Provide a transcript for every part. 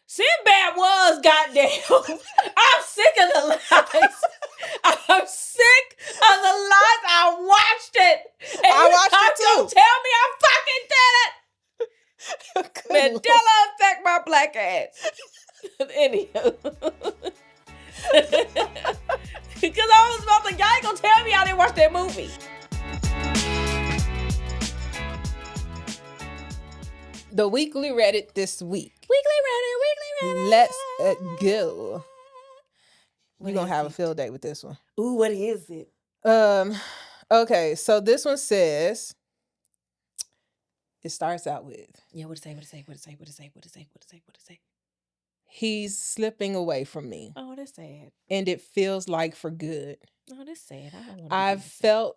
Sinbad was goddamn. I'm sick of the lies. I'm sick of the lies. I watched it. And I watched it too. Don't tell me I fucking did it. Mandela Effect my black ass. Anywho. Because I was about to, y'all ain't gonna tell me I didn't watch that movie. The weekly Reddit this week. Weekly Reddit. Let's go. What You're gonna is have a it? field day with this one. Ooh, what is it? Okay, so this one says, it starts out with, Yeah, what it say? he's slipping away from me, Oh, that's sad. and it feels like for good. Oh, that's sad. I don't want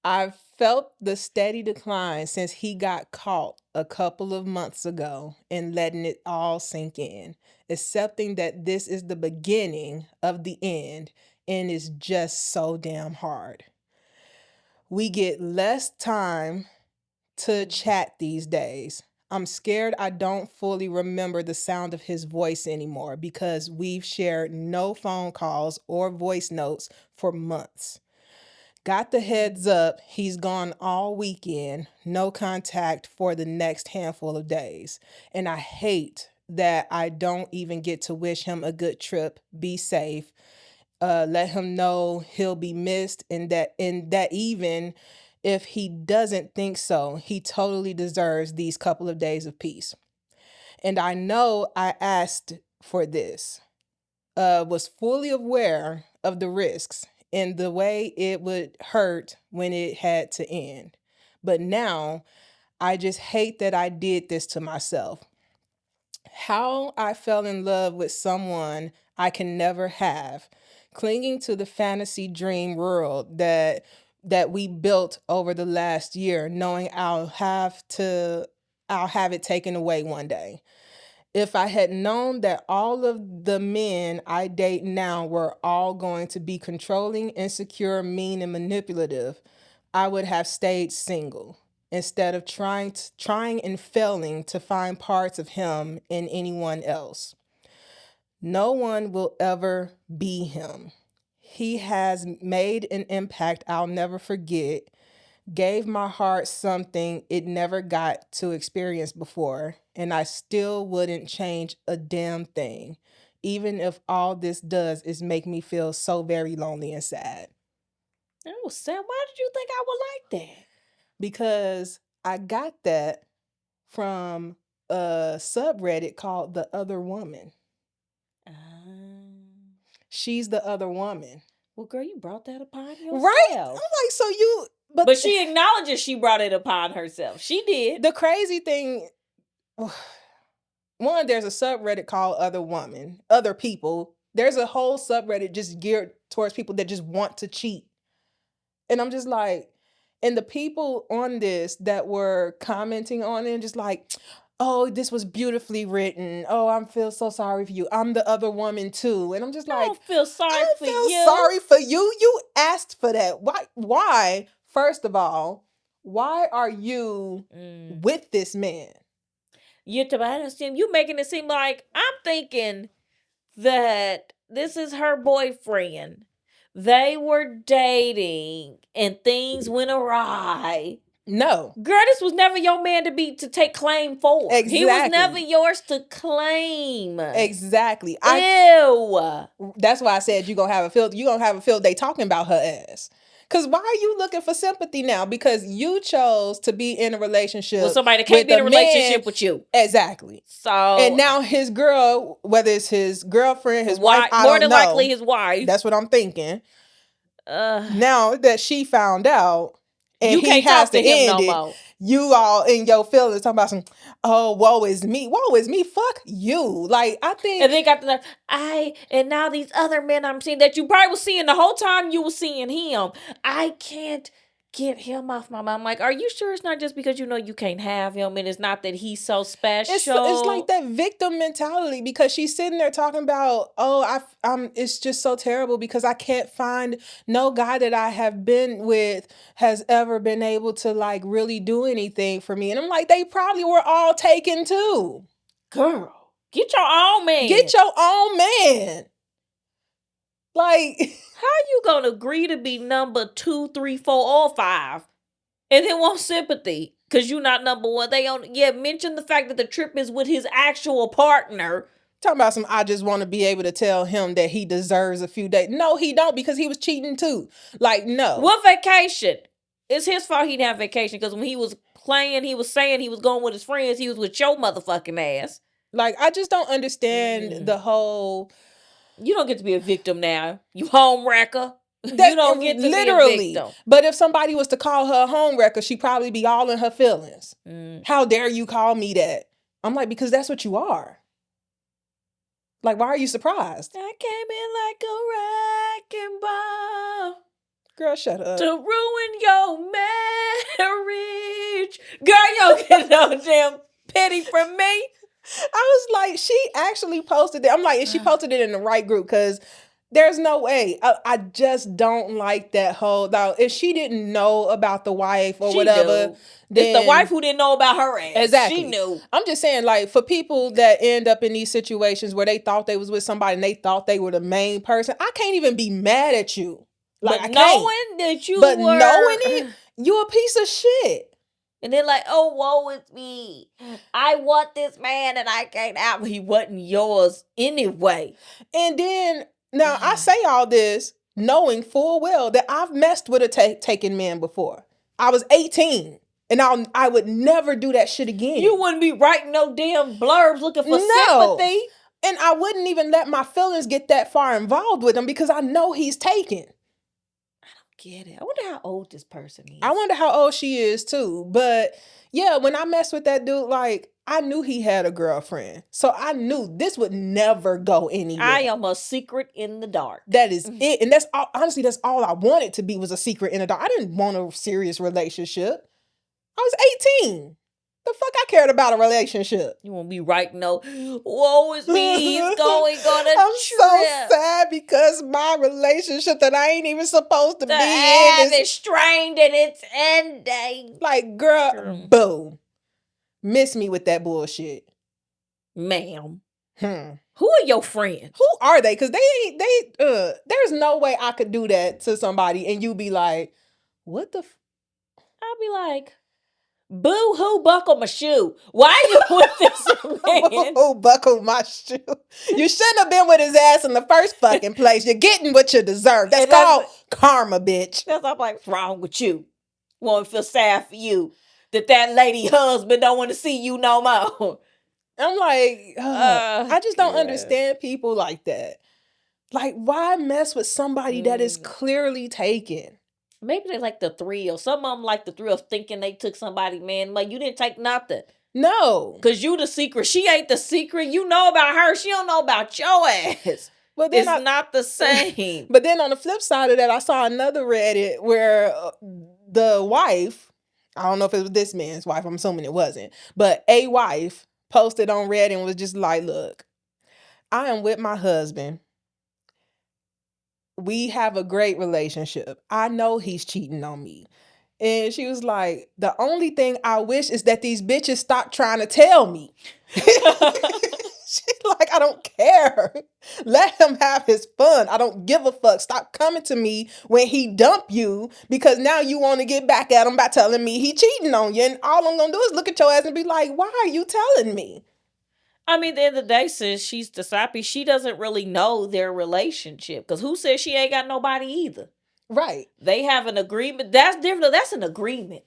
I've felt the steady decline since he got caught a couple of months ago and letting it all sink in, accepting that this is the beginning of the end and it's just so damn hard. We get less time to chat these days. I'm scared I don't fully remember the sound of his voice anymore because we've shared no phone calls or voice notes for months. Got the heads up, he's gone all weekend, no contact for the next handful of days. And I hate that I don't even get to wish him a good trip, be safe, let him know he'll be missed, and that even if he doesn't think so, he totally deserves these couple of days of peace. And I know I asked for this, was fully aware of the risks and the way it would hurt when it had to end. But now I just hate that I did this to myself. How I fell in love with someone I can never have, clinging to the fantasy dream world that we built over the last year, knowing I'll have it taken away one day. If I had known that all of the men I date now were all going to be controlling, insecure, mean, and manipulative, I would have stayed single instead of trying and failing to find parts of him in anyone else. No one will ever be him. He has made an impact I'll never forget, gave my heart something it never got to experience before, and I still wouldn't change a damn thing, even if all this does is make me feel so very lonely and sad. Oh, sad. Why did you think I would like that? Because I got that from a subreddit called The Other Woman. She's the other woman. Well, girl, you brought that upon yourself. Right? I'm like, so you... But she acknowledges she brought it upon herself. She did. The crazy thing... One, there's a subreddit called Other Woman. Other people. There's a whole subreddit just geared towards people that just want to cheat. And I'm just like... And the people on this that were commenting on it, just like... Oh, this was beautifully written. Oh, I feel so sorry for you. I'm the other woman too. And I'm just like, I don't feel sorry for you. I feel sorry for you. You asked for that. Why? First of all, why are you with this man? You making it seem like I'm thinking that this is her boyfriend. They were dating and things went awry. No. Girl, this was never your man to take claim for. Exactly. He was never yours to claim. Exactly. Ew. That's why I said you're gonna have a field day talking about her ass. Cause why are you looking for sympathy now? Because you chose to be in a relationship with somebody that can't be in a relationship with you. Exactly. So and now his girl, whether it's his girlfriend, his wife, I more don't than know. likely his wife. That's what I'm thinking. Now that she found out. And you can't talk to him no more. You all in your feelings talking about some, oh, woe is me. Fuck you. Like, I think. And then got the, and now these other men I'm seeing that you probably was seeing the whole time you were seeing him. I can't get him off my mind. I'm like, are you sure it's not just because you know you can't have him and it's not that he's so special? It's like that victim mentality because she's sitting there talking about, oh, it's just so terrible because I can't find no guy that I have been with has ever been able to like really do anything for me. And I'm like, they probably were all taken too. Girl. Get your own man. Get your own man. Like, how you gonna agree to be number 2, 3, 4, or 5, and then want sympathy because you're not number 1? They mention the fact that the trip is with his actual partner. Talking about some, I just want to be able to tell him that he deserves a few days. No, he don't, because he was cheating too. Like, no. What vacation? It's his fault he didn't have vacation, because when he was playing, he was saying he was going with his friends. He was with your motherfucking ass. Like, I just don't understand the whole... You don't get to be a victim now. You home wrecker. You don't get to literally be a victim. But if somebody was to call her a home wrecker, she'd probably be all in her feelings. How dare you call me that? I'm like, because that's what you are. Like, why are you surprised? I came in like a wrecking ball. Girl, shut up. To ruin your marriage. Girl, you don't get no damn pity from me. I was like, she actually posted it. I'm like, and she posted it in the right group, because there's no way. I just don't like that whole... Now, if she didn't know about the wife or whatever... Then, it's the wife who didn't know about her ass. Exactly. She knew. I'm just saying, like, for people that end up in these situations where they thought they was with somebody and they thought they were the main person, I can't even be mad at you. Like, but I knowing can't. that you but were... knowing it, you a piece of shit. And then like, oh, woe is me. I want this man and I can't have him. He wasn't yours anyway. And then, now, I say all this knowing full well that I've messed with a taken man before. I was 18. And I would never do that shit again. You wouldn't be writing no damn blurbs looking for sympathy. And I wouldn't even let my feelings get that far involved with him, because I know he's taken. I don't get it. I wonder how old this person is. I wonder how old she is too. But yeah, when I messed with that dude, like, I knew he had a girlfriend. So I knew this would never go anywhere. I am a secret in the dark. That is it. And that's all, honestly, that's all I wanted to be, was a secret in the dark. I didn't want a serious relationship. I was 18. The fuck I cared about a relationship. You won't be writing no, woe is me, he's going on a I'm trip. so sad because my relationship that I ain't even supposed to be in is strained and it's ending. Like, girl, boom. Miss me with that bullshit. Ma'am. Who are your friends? Who are they? Because there's no way I could do that to somebody and you be like, what the I'll be like, boo-hoo, buckle my shoe. Why are you with this man? Boo-hoo, buckle my shoe. You shouldn't have been with his ass in the first fucking place. You're getting what you deserve. That's called karma, bitch. That's I'm like, what's wrong with you? Want to feel sad for you that lady husband don't want to see you no more. I'm like, I just don't understand people like that. Like, why mess with somebody that is clearly taken? Maybe they like the thrill. Some of them like the thrill of thinking they took somebody, man. Like, you didn't take nothing. No. Because you the secret. She ain't the secret. You know about her. She don't know about your ass. But it's not the same. But then on the flip side of that, I saw another Reddit where the wife, I don't know if it was this man's wife, I'm assuming it wasn't, but a wife posted on Reddit and was just like, look, I am with my husband. We have a great relationship. I know he's cheating on me. And she was like, the only thing I wish is that these bitches stop trying to tell me. She's like, I don't care. Let him have his fun. I don't give a fuck. Stop coming to me when he dump you, because now you want to get back at him by telling me he cheating on you. And all I'm going to do is look at your ass and be like, why are you telling me? I mean, at the end of the day, since she's the sappy, she doesn't really know their relationship. Because who says she ain't got nobody either? Right. They have an agreement. That's different. That's an agreement.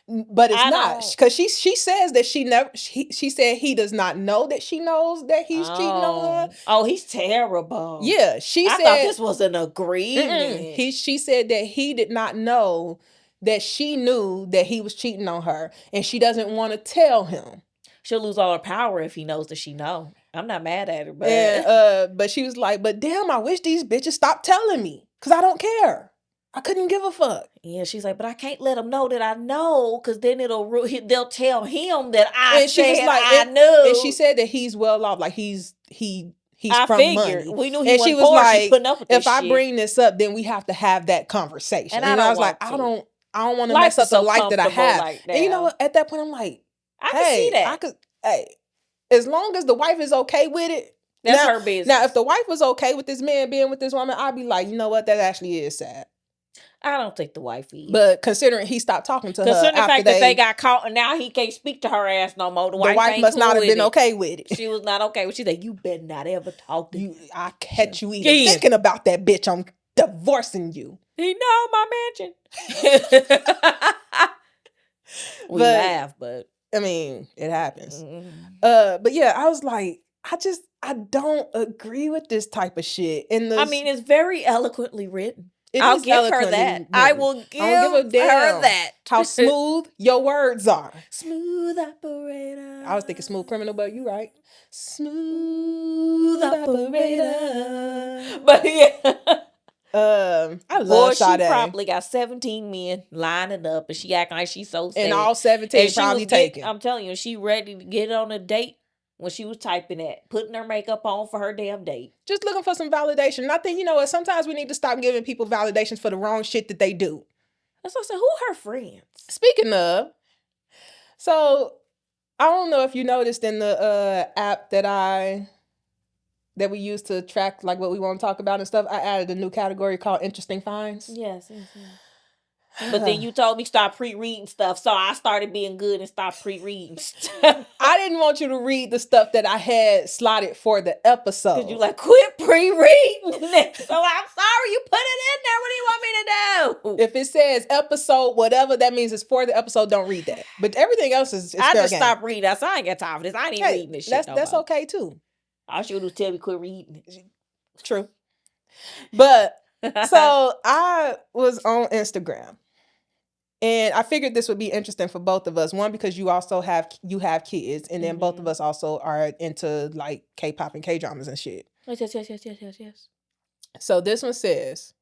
But it's not. Because she says that she said he does not know that she knows that he's cheating on her. Oh, he's terrible. Yeah. I thought this was an agreement. She said that he did not know that she knew that he was cheating on her. And she doesn't want to tell him. She'll lose all her power if he knows that she know. I'm not mad at her, but she was like, but damn, I wish these bitches stopped telling me, because I don't care. I couldn't give a fuck. Yeah, she's like, but I can't let them know that I know, because then they'll tell him that I knew. And she said that he's well off, like he's I from figured. money. We knew he and wasn't she was poor. like, She's putting up with if this I shit. bring this up, then we have to have that conversation. And I was like, I don't want to mess up the life that I have. Like that. And you know what? At that point, I'm like, I can see that. as long as the wife is okay with it. That's her business. Now, if the wife was okay with this man being with this woman, I'd be like, you know what? That actually is sad. I don't think the wife is. But considering he stopped talking to her Considering the after fact that they got caught and now he can't speak to her ass no more. The wife must not have been okay with it. She was not okay with it. She said, you better not ever talk to you. I catch you even thinking about that bitch. I'm divorcing you. He know my mansion. We laugh, but I mean, it happens. But yeah, I was like, I don't agree with this type of shit. I mean, it's very eloquently written. I'll give her that. Written. I will give her that. How smooth your words are. Smooth operator. I was thinking smooth criminal, but you right. Smooth operator. But yeah. I love Sade. She probably got 17 men lining up and she acting like she's so sad. And all 17 probably taken. I'm telling you, she ready to get on a date when she was typing that, putting her makeup on for her damn date. Just looking for some validation. And I think, you know what, sometimes we need to stop giving people validations for the wrong shit that they do. That's what I said. Who her friends? Speaking of, so I don't know if you noticed in the app that we use to track like what we want to talk about and stuff, I added a new category called Interesting Finds. Yes. But then you told me stop pre-reading stuff, so I started being good and stopped pre-reading stuff. I didn't want you to read the stuff that I had slotted for the episode. Because you like, quit pre-reading it. So I'm sorry you put it in there. What do you want me to do? If it says episode, whatever, that means it's for the episode. Don't read that. But everything else is I just stopped reading that, so I ain't got time for this. I ain't even reading this shit. That's okay too. All she would do tell me quit reading it. True. But so I was on Instagram. And I figured this would be interesting for both of us. One, because you have kids, and then both of us also are into like K-pop and K-dramas and shit. Yes. So this one says,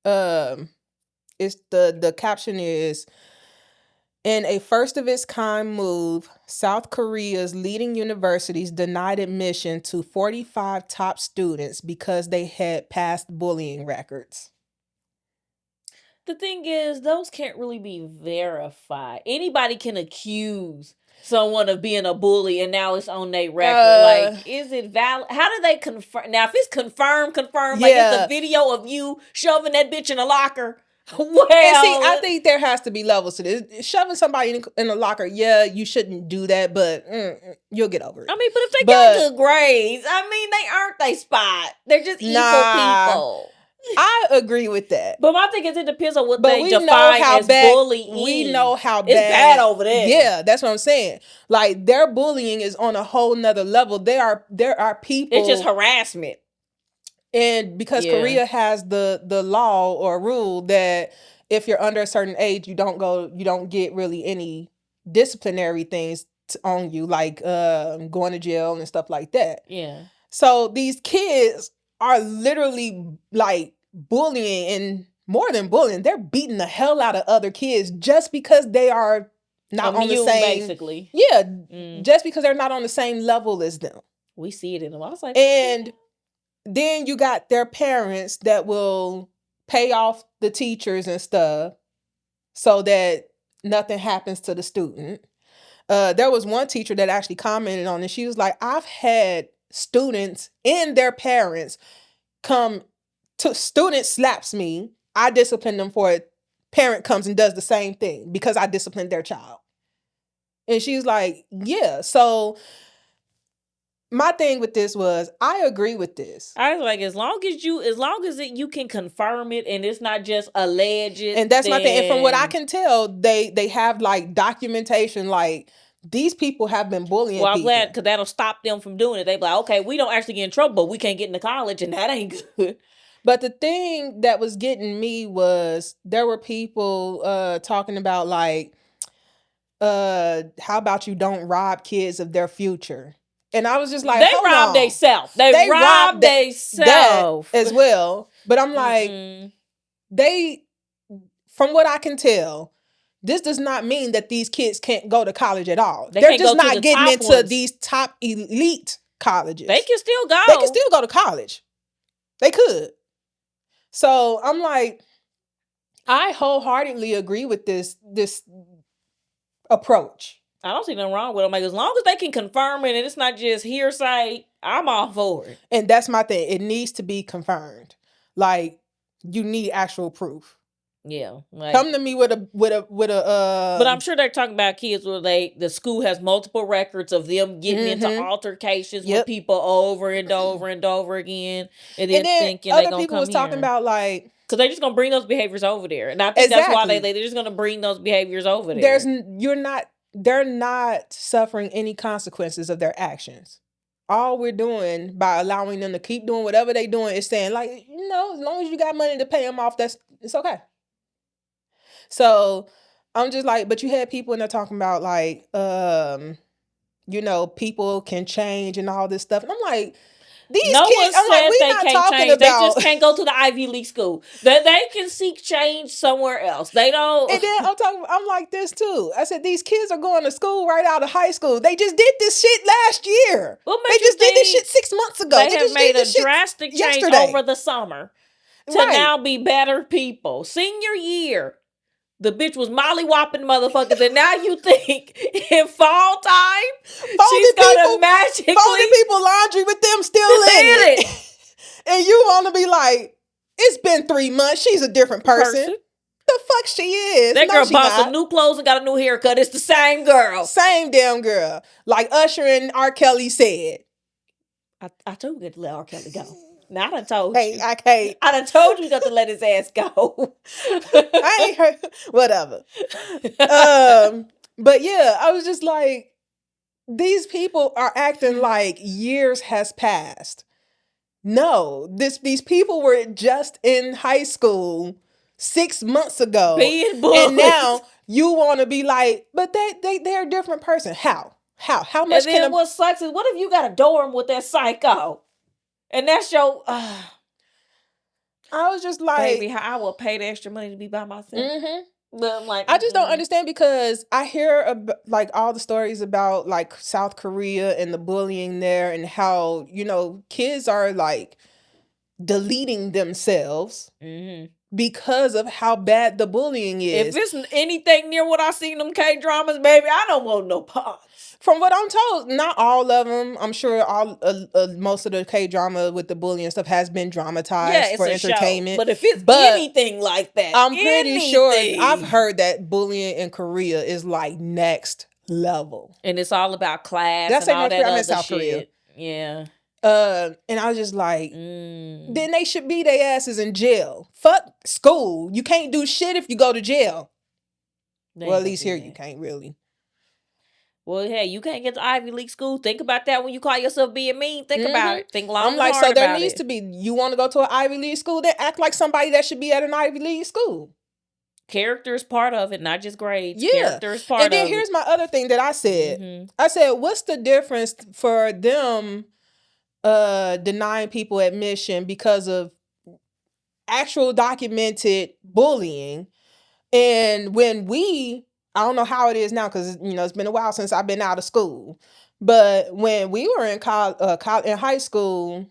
it's the caption is, in a first of its kind move, South Korea's leading universities denied admission to 45 top students because they had passed bullying records. The thing is, those can't really be verified. Anybody can accuse someone of being a bully, and now it's on their record. Like, is it valid? How do they confirm? Now, if it's confirmed, like it's a video of you shoving that bitch in a locker. Well, and see, I think there has to be levels to this. Shoving somebody in a locker, yeah, you shouldn't do that, but you'll get over it. I mean, but if they got good grades, I mean, they aren't they spot. They're just evil people. I agree with that. But my thing is, it depends on what they define as bullying. We know how bad. It's bad over there. Yeah, that's what I'm saying. Like, their bullying is on a whole nother level. There are people. It's just harassment. And because Korea has the law or rule that if you're under a certain age, you don't get really any disciplinary things on you, like going to jail and stuff like that. Yeah. So these kids are literally like bullying, and more than bullying, they're beating the hell out of other kids just because they are not on the same. Basically. Yeah, just because they're not on the same level as them. We see it in them. I was like, and then you got their parents that will pay off the teachers and stuff so that nothing happens to the student. There was one teacher that actually commented on it. She was like, I've had students and their parents student slaps me, I discipline them for it. Parent comes and does the same thing because I disciplined their child. And she's like, yeah. So my thing with this was, I agree with this. I was like, as long as you can confirm it and it's not just alleged. And that's my thing. And from what I can tell, they have like documentation, like these people have been bullying people. I'm glad, because that'll stop them from doing it. They be like, okay, we don't actually get in trouble, but we can't get into college, and that ain't good. But the thing that was getting me was there were people talking about like, how about you don't rob kids of their future? And I was just like, they rob themselves. They rob themselves as well. But I'm like, from what I can tell, this does not mean that these kids can't go to college at all. They're just not getting into these top elite colleges. They can still go. They can still go to college. They could. So I'm like, I wholeheartedly agree with this approach. I don't see nothing wrong with them. Like, as long as they can confirm it and it's not just hearsay, I'm all for it. And that's my thing. It needs to be confirmed. Like, you need actual proof. Yeah, like, come to me with a But I'm sure they're talking about kids where the school has multiple records of them getting into altercations with people over and over and over again, and then thinking other they're gonna people come was talking here. about like, because they're just gonna bring those behaviors over there, and I think that's why they're just gonna bring those behaviors over there. They're not suffering any consequences of their actions. All we're doing by allowing them to keep doing whatever they're doing is saying, like, as long as you got money to pay them off, it's okay. So I'm just like, but you had people and they're talking about like, people can change and all this stuff. And I'm like, these kids, I'm like, we're not talking change. They just can't go to the Ivy League school. They can seek change somewhere else. They don't. And then I'm like this too. I said, these kids are going to school right out of high school. They just did this shit last year. They just did this shit 6 months ago. They have made a drastic change over the summer to now be better people. Senior year, the bitch was molly-whopping motherfuckers, and now you think in fall time she's gonna magically folding people laundry with them still in it. And you want to be like, it's been 3 months. She's a different person. The fuck she is. That girl bought some new clothes and got a new haircut. It's the same girl. Same damn girl. Like Usher and R. Kelly said. I told you to let R. Kelly go. Now I done told you. Hey, I can't. I done told you got to let his ass go. I ain't heard. Whatever. But yeah, I was just like, these people are acting like years has passed. No, these people were just in high school 6 months ago. Being bullied. And now you want to be like, but they're a different person. How much and then what sucks is, what if you got a dorm with that psycho? And that's your... I was just like... Baby, I will pay the extra money to be by myself. Mm-hmm. But I'm like... I just don't understand, because I hear like all the stories about like South Korea and the bullying there, and how, kids are like deleting themselves because of how bad the bullying is. If it's anything near what I see in them K-dramas, baby, I don't want no parts. From what I'm told, not all of them. I'm sure most of the K-drama with the bullying and stuff has been dramatized for entertainment. Show. But if it's anything like that, I'm pretty sure I've heard that bullying in Korea is like next level. And it's all about class and all that other South shit. Korea. Yeah. And I was just like, then they should be their asses in jail. Fuck school. You can't do shit if you go to jail. Well, at least here you can't really. Well, hey, you can't get to Ivy League school. Think about that when you call yourself being mean. Think about it. Think long and hard about it. I'm like, so there needs to be, you want to go to an Ivy League school, then act like somebody that should be at an Ivy League school. Character is part of it, not just grades. Yeah. Character is part of it. And then here's my other thing that I said. I said, what's the difference for them denying people admission because of actual documented bullying, and when I don't know how it is now, because it's been a while since I've been out of school, but when we were in in high school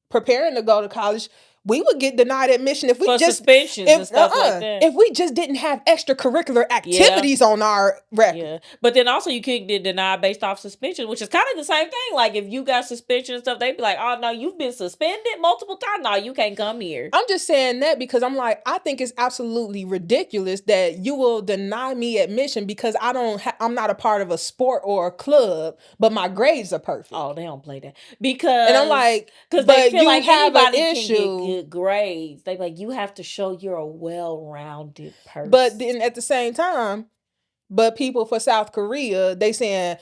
preparing to go to college, we would get denied admission if we suspensions and stuff like that. If we just didn't have extracurricular activities on our record. Yeah. But then also you could get denied based off suspension, which is kind of the same thing. Like if you got suspension and stuff, they'd be like, oh no, you've been suspended multiple times. No, you can't come here. I'm just saying that because I'm like, I think it's absolutely ridiculous that you will deny me admission because I'm not a part of a sport or a club, but my grades are perfect. Oh, they don't play that. Because and I'm like, because they feel like anybody can get good grades. They like, you have to show you're a well-rounded person. But then at the same time, people for South Korea, they saying,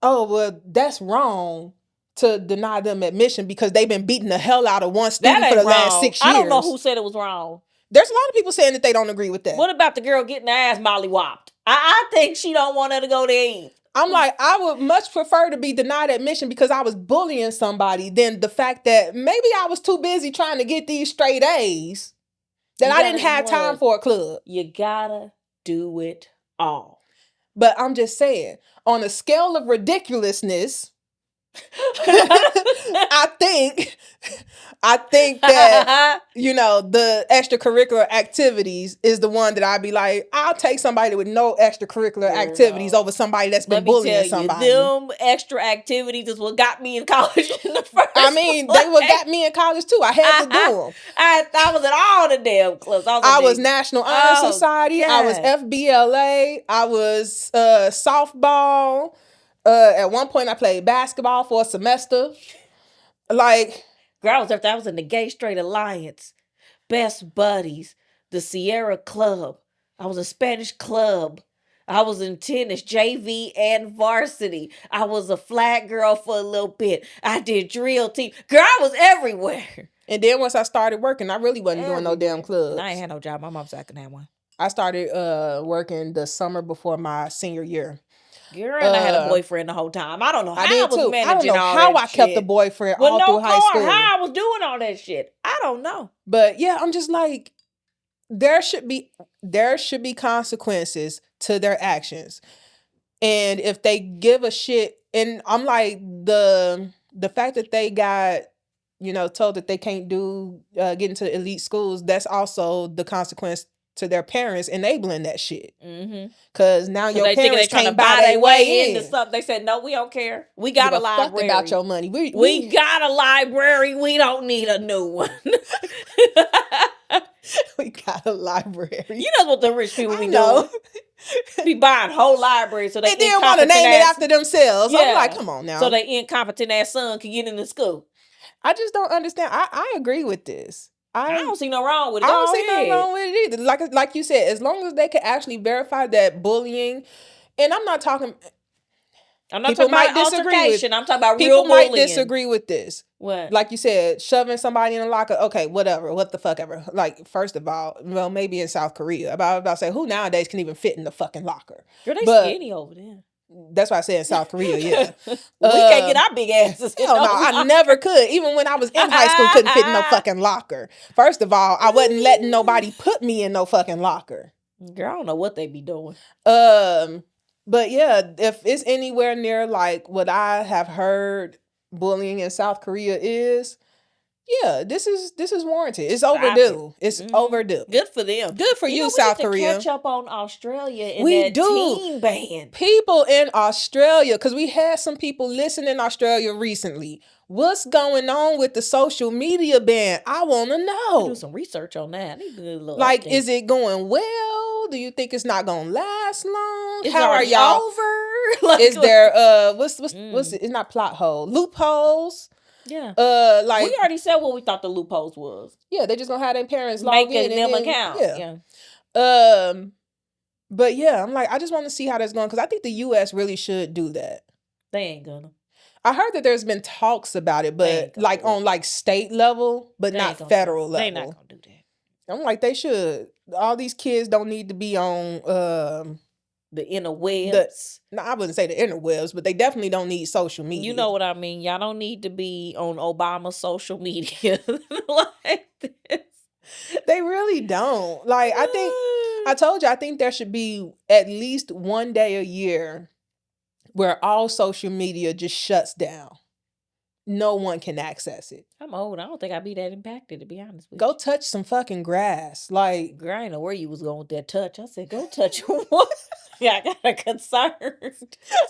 oh, well, that's wrong to deny them admission because they've been beating the hell out of one student for the last 6 years. I don't know who said it was wrong. There's a lot of people saying that they don't agree with that. What about the girl getting her ass molly-whopped? I think she don't want her to go there. I'm like, I would much prefer to be denied admission because I was bullying somebody than the fact that maybe I was too busy trying to get these straight A's that I didn't have time for a club. You gotta do it all. But I'm just saying, on a scale of ridiculousness, I think I think that, the extracurricular activities is the one that I'd be like, I'll take somebody with no extracurricular activities over somebody that's been bullying somebody. Them extra activities is what got me in college in the first I mean, they what got me in college too. I had to do them. I was at all the damn clubs. I was National Honor Society. God. I was FBLA. I was softball. At one point, I played basketball for a semester. Like, girl, I was in the Gay Straight Alliance, Best Buddies, the Sierra Club. I was in Spanish Club. I was in tennis, JV and varsity. I was a flag girl for a little bit. I did drill team. Girl, I was everywhere. And then once I started working, I really wasn't doing no damn clubs. I ain't had no job. My mom said I couldn't have one. I started working the summer before my senior year. Girl, and I had a boyfriend the whole time. I don't know how I was too. managing I don't know all how that I shit. kept a boyfriend all through high school. How I was doing all that shit. I don't know. But yeah, I'm just like, there should be consequences to their actions. And if they give a shit, and I'm like, the fact that they got, told that they can't get into elite schools, that's also the consequence to their parents enabling that shit. Because now your parents can't buy their way into something. They said, no, we don't care. We got a library. Fuck about your money. We got a library. We don't need a new one. We got a library. You know what the rich people be doing? Be buying whole libraries so they didn't want to name it after themselves. Yeah. I'm like, come on now. So their incompetent ass son can get into school. I just don't understand. I agree with this. I don't see no wrong with it. I don't see nothing wrong with it either. Like you said, as long as they can actually verify that bullying, and I'm not talking about altercation. I'm talking about real bullying. People might disagree with this. What? Like you said, shoving somebody in a locker. Okay, whatever. What the fuck ever. Like, first of all, well, maybe in South Korea. About to say, who nowadays can even fit in the fucking locker? Girl, they skinny over there. That's why I said in South Korea, yeah. We can't get our big asses. Hell no, I never could. Even when I was in high school, couldn't fit in no fucking locker. First of all, I wasn't letting nobody put me in no fucking locker. Girl, I don't know what they be doing. But yeah, if it's anywhere near like what I have heard bullying in South Korea is, yeah, this is warranted. It's overdue. It's overdue. Good for them. Good for you, South Korea. We need to catch up on Australia and that teen ban. People in Australia, because we had some people listening in Australia recently. What's going on with the social media ban? I want to know. Do some research on that. Like, is it going well? Do you think it's not going to last long? How are y'all over? Like, is there what's it? It's not plot hole. Loopholes. Yeah. Like, we already said what we thought the loopholes was. Yeah, they just gonna have their parents log in them account. Yeah. But yeah, I'm like, I just want to see how that's going because I think the U.S. really should do that. They ain't gonna. I heard that there's been talks about it, but like on like state level, but not federal level. They not gonna do that. I'm like, they should. All these kids don't need to be on the interwebs. No, I wouldn't say the interwebs, but they definitely don't need social media. You know what I mean? Y'all don't need to be on Obama's social media like this. They really don't. Like, I told you, I think there should be at least one day a year where all social media just shuts down. No one can access it. I'm old. I don't think I'd be that impacted, to be honest with you. Go touch some fucking grass. Like, girl, I didn't know where you was going with that touch. I said, go touch what? Yeah, I got her concerned. I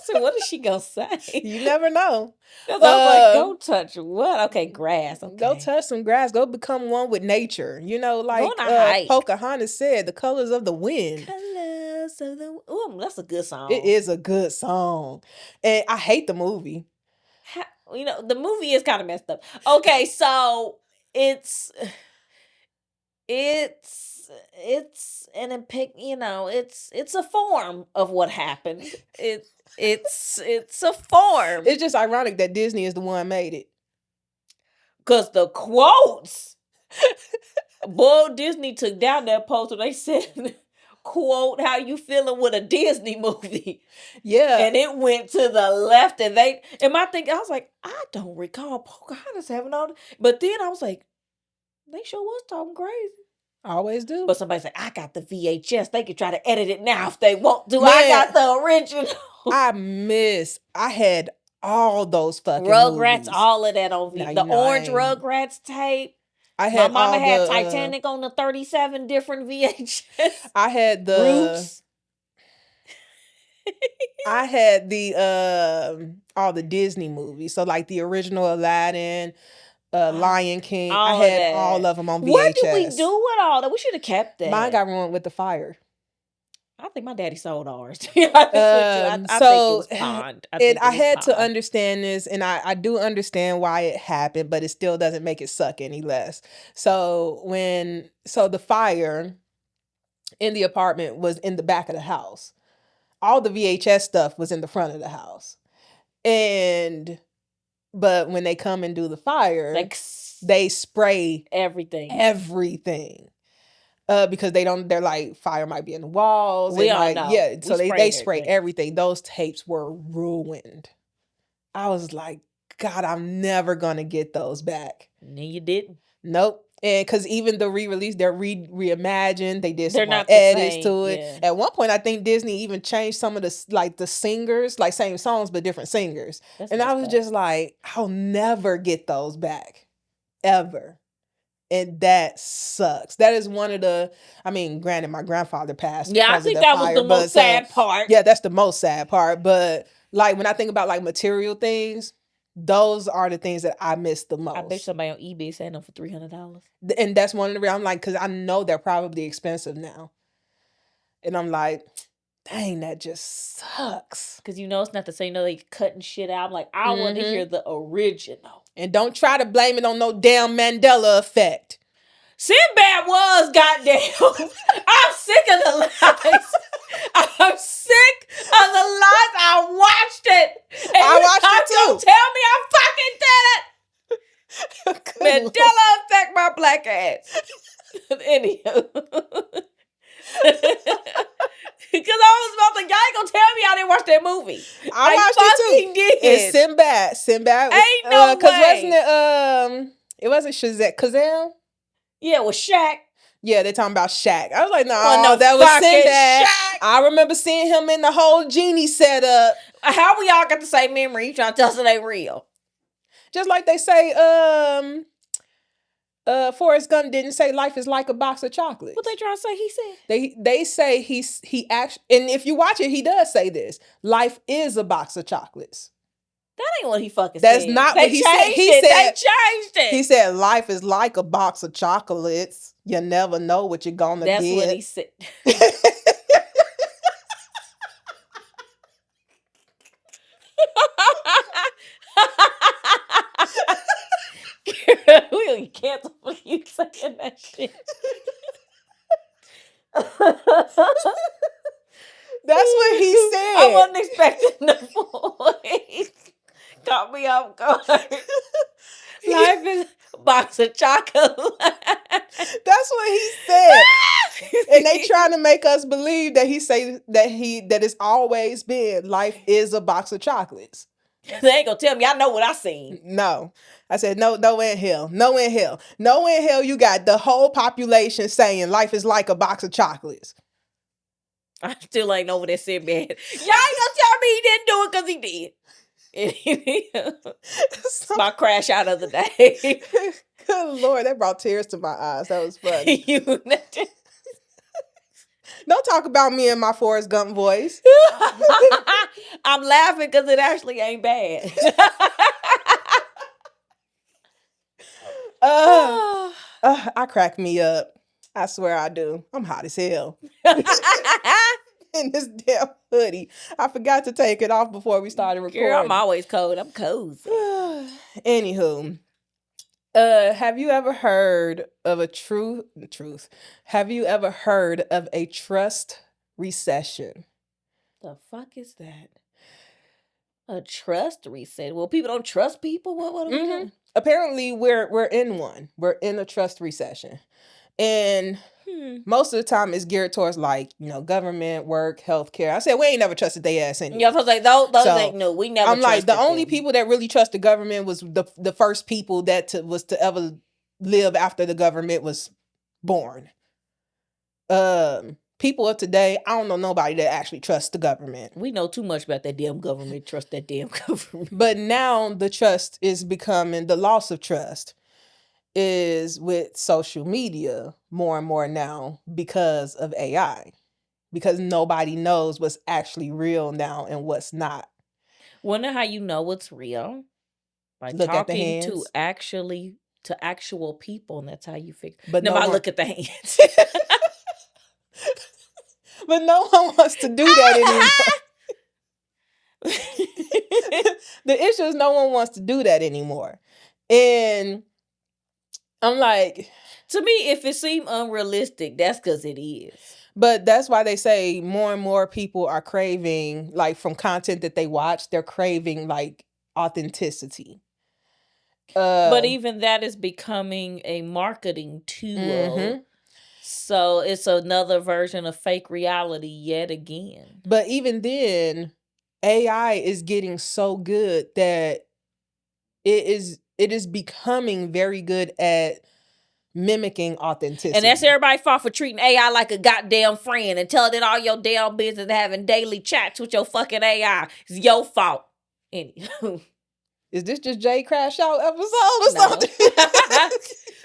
said, what is she going to say? You never know. I was like, go touch what? Okay, grass. Okay. Go touch some grass. Go become one with nature. You know, like Pocahontas said, the colors of the wind. Colors of the... Ooh, that's a good song. It is a good song. And I hate the movie. You know, the movie is kind of messed up. Okay, so it's an epic, you know, it's a form of what happened. It's a form. It's just ironic that Disney is the one made it. 'Cause the quotes, boy, Disney took down that post and they said, quote, how you feeling with a Disney movie? Yeah. And it went to the left and my thing, I was like, I don't recall Pocahontas having all, but then I was like, they sure was talking crazy. Always do. But somebody said, I got the VHS. They could try to edit it now if they want to. Man, I got the original. I had all those fucking Rugrats, movies. all of that on Now, the you know, I orange ain't- Rugrats tape. I My had mama all had the Titanic on the 37 different VHS. I had the Roots. I had the all the Disney movies. So like the original Aladdin, Lion King. I all of had all that. of them on VHS. What did we do with all that? We should have kept that. Mine got ruined with the fire. I think my daddy sold ours. I think it was pawned. I had to understand this, and I do understand why it happened, but it still doesn't make it suck any less. So the fire in the apartment was in the back of the house. All the VHS stuff was in the front of the house. But when they come and do the fire, they spray everything. Because they're like, fire might be in the walls. We all know. Yeah, so they spray everything. Those tapes were ruined. I was like, God, I'm never gonna get those back. No, you didn't. Nope. And because even the re-release, they're reimagined. They did some edits to it. Yeah. At one point, I think Disney even changed some of the singers, like same songs but different singers. And I was just like, I'll never get those back, ever. And that sucks. That is one of the, I mean, granted, my grandfather passed. Yeah, I think that was the most sad part. Yeah, that's the most sad part. But like when I think about like material things, those are the things that I miss the most. I bet somebody on eBay selling them for $300. And that's one of the reasons I'm like, because I know they're probably expensive now. And I'm like, dang, that just sucks. Because it's not the same, they cutting shit out. I'm like, I want to hear the original. And don't try to blame it on no damn Mandela Effect. Sinbad was goddamn. I'm sick of the lies. I'm sick of the lies. I watched it. And I watched it too. Don't tell me I fucking did it. Mandela Effect my black ass. Anywho. Because I was about to, y'all ain't gonna tell me I didn't watch that movie. I watched it too. Did. It's Sinbad. Ain't no way. Because wasn't it wasn't Shazam? Yeah, it was Shaq. Yeah, they're talking about Shaq. I was like, no, that was Sinbad. Shaq. I remember seeing him in the whole genie setup. How we all got the same memory? You trying to tell us it ain't real? Just like they say, Forrest Gump didn't say life is like a box of chocolates. What they trying to say? He said they say he actually, and if you watch it, he does say this: life is a box of chocolates. That ain't what he fucking said. That's not what he said. He said they changed it. He said life is like a box of chocolates. You never know what you're gonna get. That's what he said. We gonna cancel for you saying that shit. That's what he said. I wasn't expecting the voice. Caught me off guard. Life is a box of chocolate. That's what he said. And they trying to make us believe that that it's always been life is a box of chocolates. They ain't gonna tell me I know what I seen. No. I said, no in hell. No in hell you got the whole population saying life is like a box of chocolates. I still ain't know what that said, man. Y'all ain't gonna tell me he didn't do it because he did. My crash out of the day. Good Lord, that brought tears to my eyes. That was funny. Don't talk about me and my Forrest Gump voice. I'm laughing because it actually ain't bad. I crack me up. I swear I do. I'm hot as hell. In this damn hoodie. I forgot to take it off before we started recording. Girl, I'm always cold. I'm cozy. Anywho. Have you ever heard of a truth? Have you ever heard of a trust recession? The fuck is that? A trust reset? Well, people don't trust people. What are we doing? Apparently, we're in one. We're in a trust recession, and most of the time it's geared towards government, work, healthcare. I said we ain't never trusted their ass anyway. Yeah, I was like those ain't new. We never. I'm like the only people that really trust the government was the first people that was to ever live after the government was born. people of today, I don't know nobody that actually trusts the government. We know too much about that damn government. Trust that damn government. But now the trust is becoming, the loss of trust is with social media more and more now because of AI. Because nobody knows what's actually real now and what's not. Wonder how you know what's real? By Look at the talking to hands. actual people, and that's how you figure. But No, no I one- look at the hands. But no one wants to do that anymore. The issue is no one wants to do that anymore. And I'm like, to me, if it seemed unrealistic, that's because it is. but that's why they say more and more people are craving, like from content that they watch, they're craving like authenticity. But even that is becoming a marketing tool. Mhm. So it's another version of fake reality yet again. But even then, AI is getting so good that it is becoming very good at mimicking authenticity. And that's everybody's fault for treating AI like a goddamn friend and telling it all your damn business and having daily chats with your fucking AI. It's your fault. Anywho. Is this just Jay Crash Out episode or something?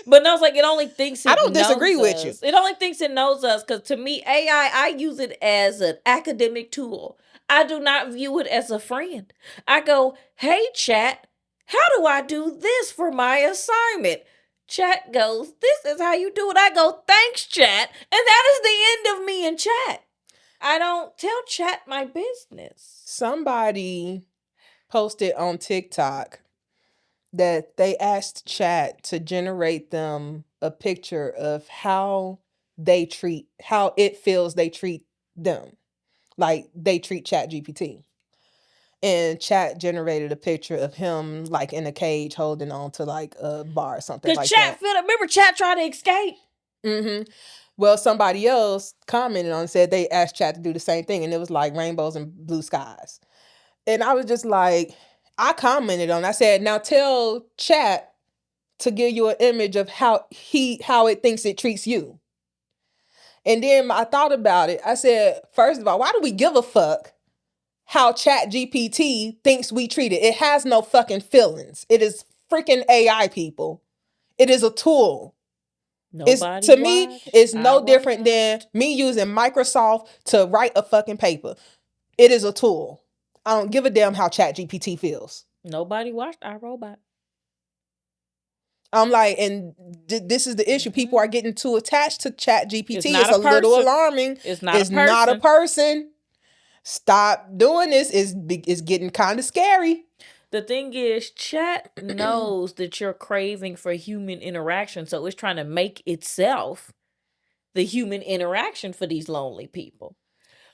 But no, it's like it only thinks it I don't knows disagree with us. you. It only thinks it knows us because to me, AI, I use it as an academic tool. I do not view it as a friend. I go, hey, chat, how do I do this for my assignment? Chat goes, this is how you do it. I go, thanks, chat. And that is the end of me and chat. I don't tell chat my business. Somebody posted on TikTok that they asked chat to generate them a picture of how it feels they treat them. Like they treat ChatGPT. And chat generated a picture of him like in a cage holding on to like a bar or something like chat that. remember chat tried to escape? Mm-hmm. Well, somebody else commented on and said they asked chat to do the same thing and it was like rainbows and blue skies. And I was just like, I commented on it. I said, now tell chat to give you an image of how it thinks it treats you. And then I thought about it. I said, first of all, why do we give a fuck how ChatGPT thinks we treat it? It has no fucking feelings. It is freaking AI, people. It is a tool. To me, it's no different than me using Microsoft to write a fucking paper. It is a tool. I don't give a damn how ChatGPT feels. Nobody watched iRobot. I'm like, and this is the issue. People are getting too attached to ChatGPT. It's a little alarming. It's not a person. Stop doing this. It's getting kind of scary. The thing is, chat knows that you're craving for human interaction, so it's trying to make itself the human interaction for these lonely people.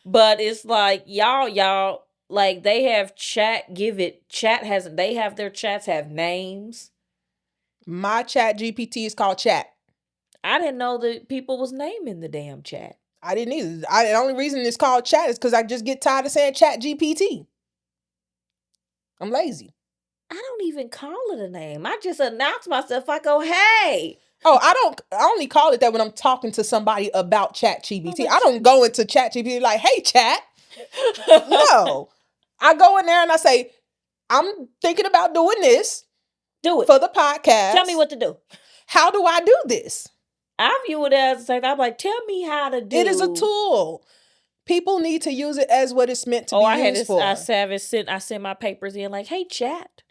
But it's like y'all, like they have chat. They have their chats have names. My ChatGPT is called Chat. I didn't know that people was naming the damn chat. I didn't either. The only reason it's called Chat is because I just get tired of saying ChatGPT. I'm lazy. I don't even call it a name. I just announce myself. I go, hey. Oh, I only call it that when I'm talking to somebody about ChatGPT. I don't go into ChatGPT like, hey, chat. No. I go in there and I say, I'm thinking about doing this. Do it. For the podcast. Tell me what to do. How do I do this? I view it as, I'm like, tell me how to do it. It is a tool. People need to use it as what it's meant to be used for. I sent my papers in like, hey, chat.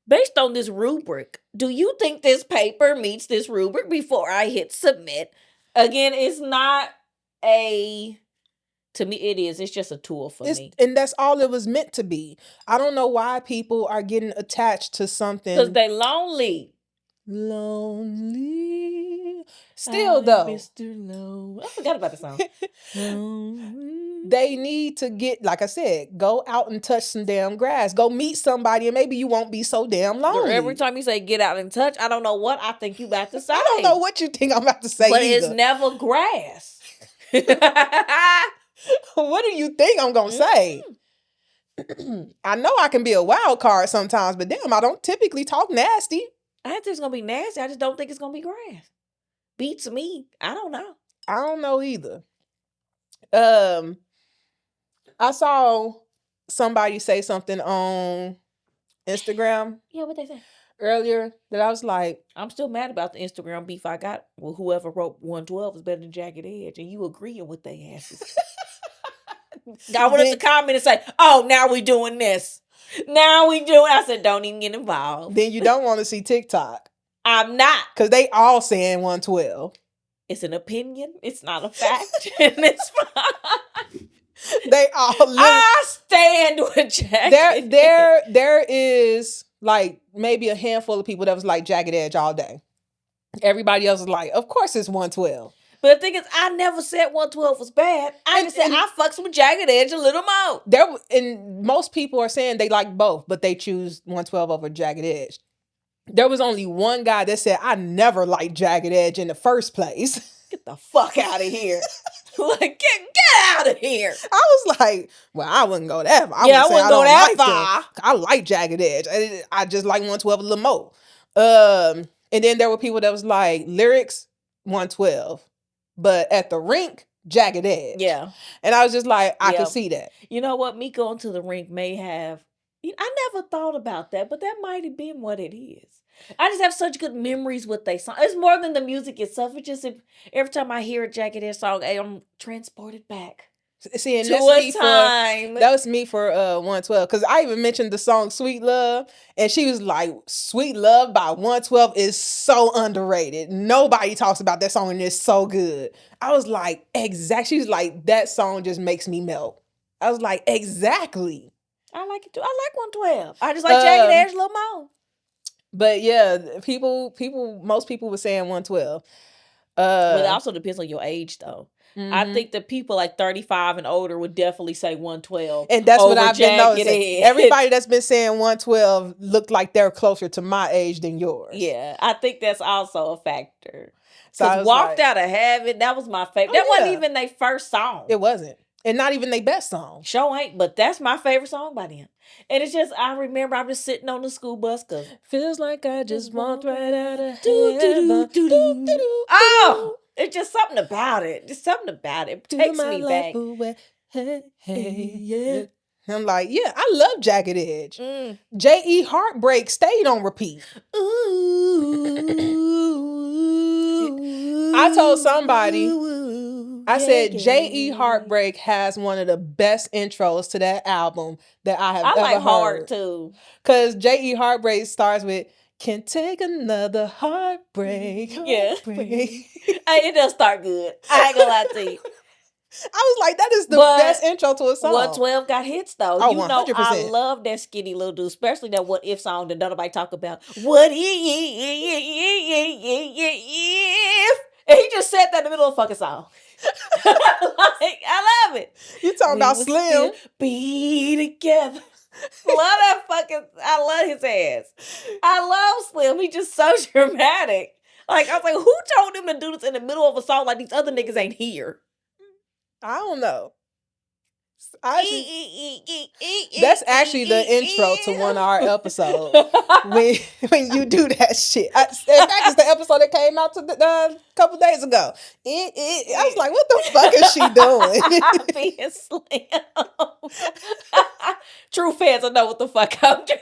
Based on this rubric, do you think this paper meets this rubric before I hit submit? Again, it's not to me, it is. It's just a tool for me. And that's all it was meant to be. I don't know why people are getting attached to something. Because they lonely. Lonely. Still, though. Mr. Low. I forgot about the song. They need to get, like I said, go out and touch some damn grass. Go meet somebody and maybe you won't be so damn lonely. Every time you say get out and touch, I don't know what I think you about to say. I don't know what you think I'm about to say but either. It's never grass. What do you think I'm going to say? I know I can be a wild card sometimes, but damn, I don't typically talk nasty. I think it's going to be nasty. I just don't think it's going to be grass. Beats me. I don't know. I don't know either. I saw somebody say something on Instagram Yeah, what they say? earlier that I was like, I'm still mad about the Instagram beef I got. Well, whoever wrote 112 is better than Jagged Edge, and you agreeing with their asses. I wanted to comment and say, "Oh, now we doing this. Now we doing." I said, "Don't even get involved." then you don't want to see TikTok I'm not. because they all saying 112. It's an opinion. It's not a fact, and it's fine. They all I stand with Jagged. there is like maybe a handful of people that was like Jagged Edge all day. Everybody else is like, of course it's 112. But the thing is, I never said 112 was bad. I just said I fucks with Jagged Edge a little more. And most people are saying they like both, but they choose 112 over Jagged Edge. There was only one guy that said, I never liked Jagged Edge in the first place. Get the fuck out of here. Like, get out of here. I was like, well, I wouldn't go that far. I wouldn't go that far. I like Jagged Edge. I just like 112 a little more. And then there were people that was like, lyrics, 112. But at the rink, Jagged Edge. Yeah. And I was just like, I can see that. You know what? Me going to the rink may have... I never thought about that, but that might have been what it is. I just have such good memories with they song. It's more than the music itself. It's just every time I hear a Jagged Edge song, I'm transported back. See, and to a time. That was me for 112. Because I even mentioned the song Sweet Love. And she was like, Sweet Love by 112 is so underrated. Nobody talks about that song and it's so good. I was like, exactly. She was like, that song just makes me melt. I was like, exactly. I like it too. I like 112. I just like Jagged Edge a little more. But yeah, most people were saying 112. But it also depends on your age, though. Mm-hmm. I think the people like 35 and older would definitely say 112. And that's what I've been noticing. Everybody that's been saying 112 looked like they're closer to my age than yours. Yeah, I think that's also a factor. Because Walked Out of Heaven, that was my favorite. That wasn't even their first song. It wasn't. And not even their best song. Sure ain't, but that's my favorite song by them. And it's just, I remember I'm just sitting on the school bus because feels like I just walked right out of heaven. Oh, it's just something about it. Just something about it. It takes me back. Hey, yeah. I'm like, yeah, I love Jagged Edge. J.E. Heartbreak stayed on repeat. I told somebody, I said J.E. Heartbreak has one of the best intros to that album that I have ever heard. I like Hard too. Because J.E. Heartbreak starts with, can't take another heartbreak. Yeah. It does start good. I ain't gonna lie to you. I was like, that is the best intro to a song. 112 got hits though. Oh, you 100%. know, I love that skinny little dude, especially that What If song that nobody talk about. What if? And he just said that in the middle of the fucking song. I love it. You talking about Slim? Be together. I love his ass. I love Slim. He's just so dramatic. Like, I was like, who told him to do this in the middle of a song like these other niggas ain't here? I don't know. That's actually the intro to one of our episodes when you do that shit. In fact, it's the episode that came out a couple days ago. I was like, what the fuck is she doing? Being Slim. True fans will know what the fuck I'm doing.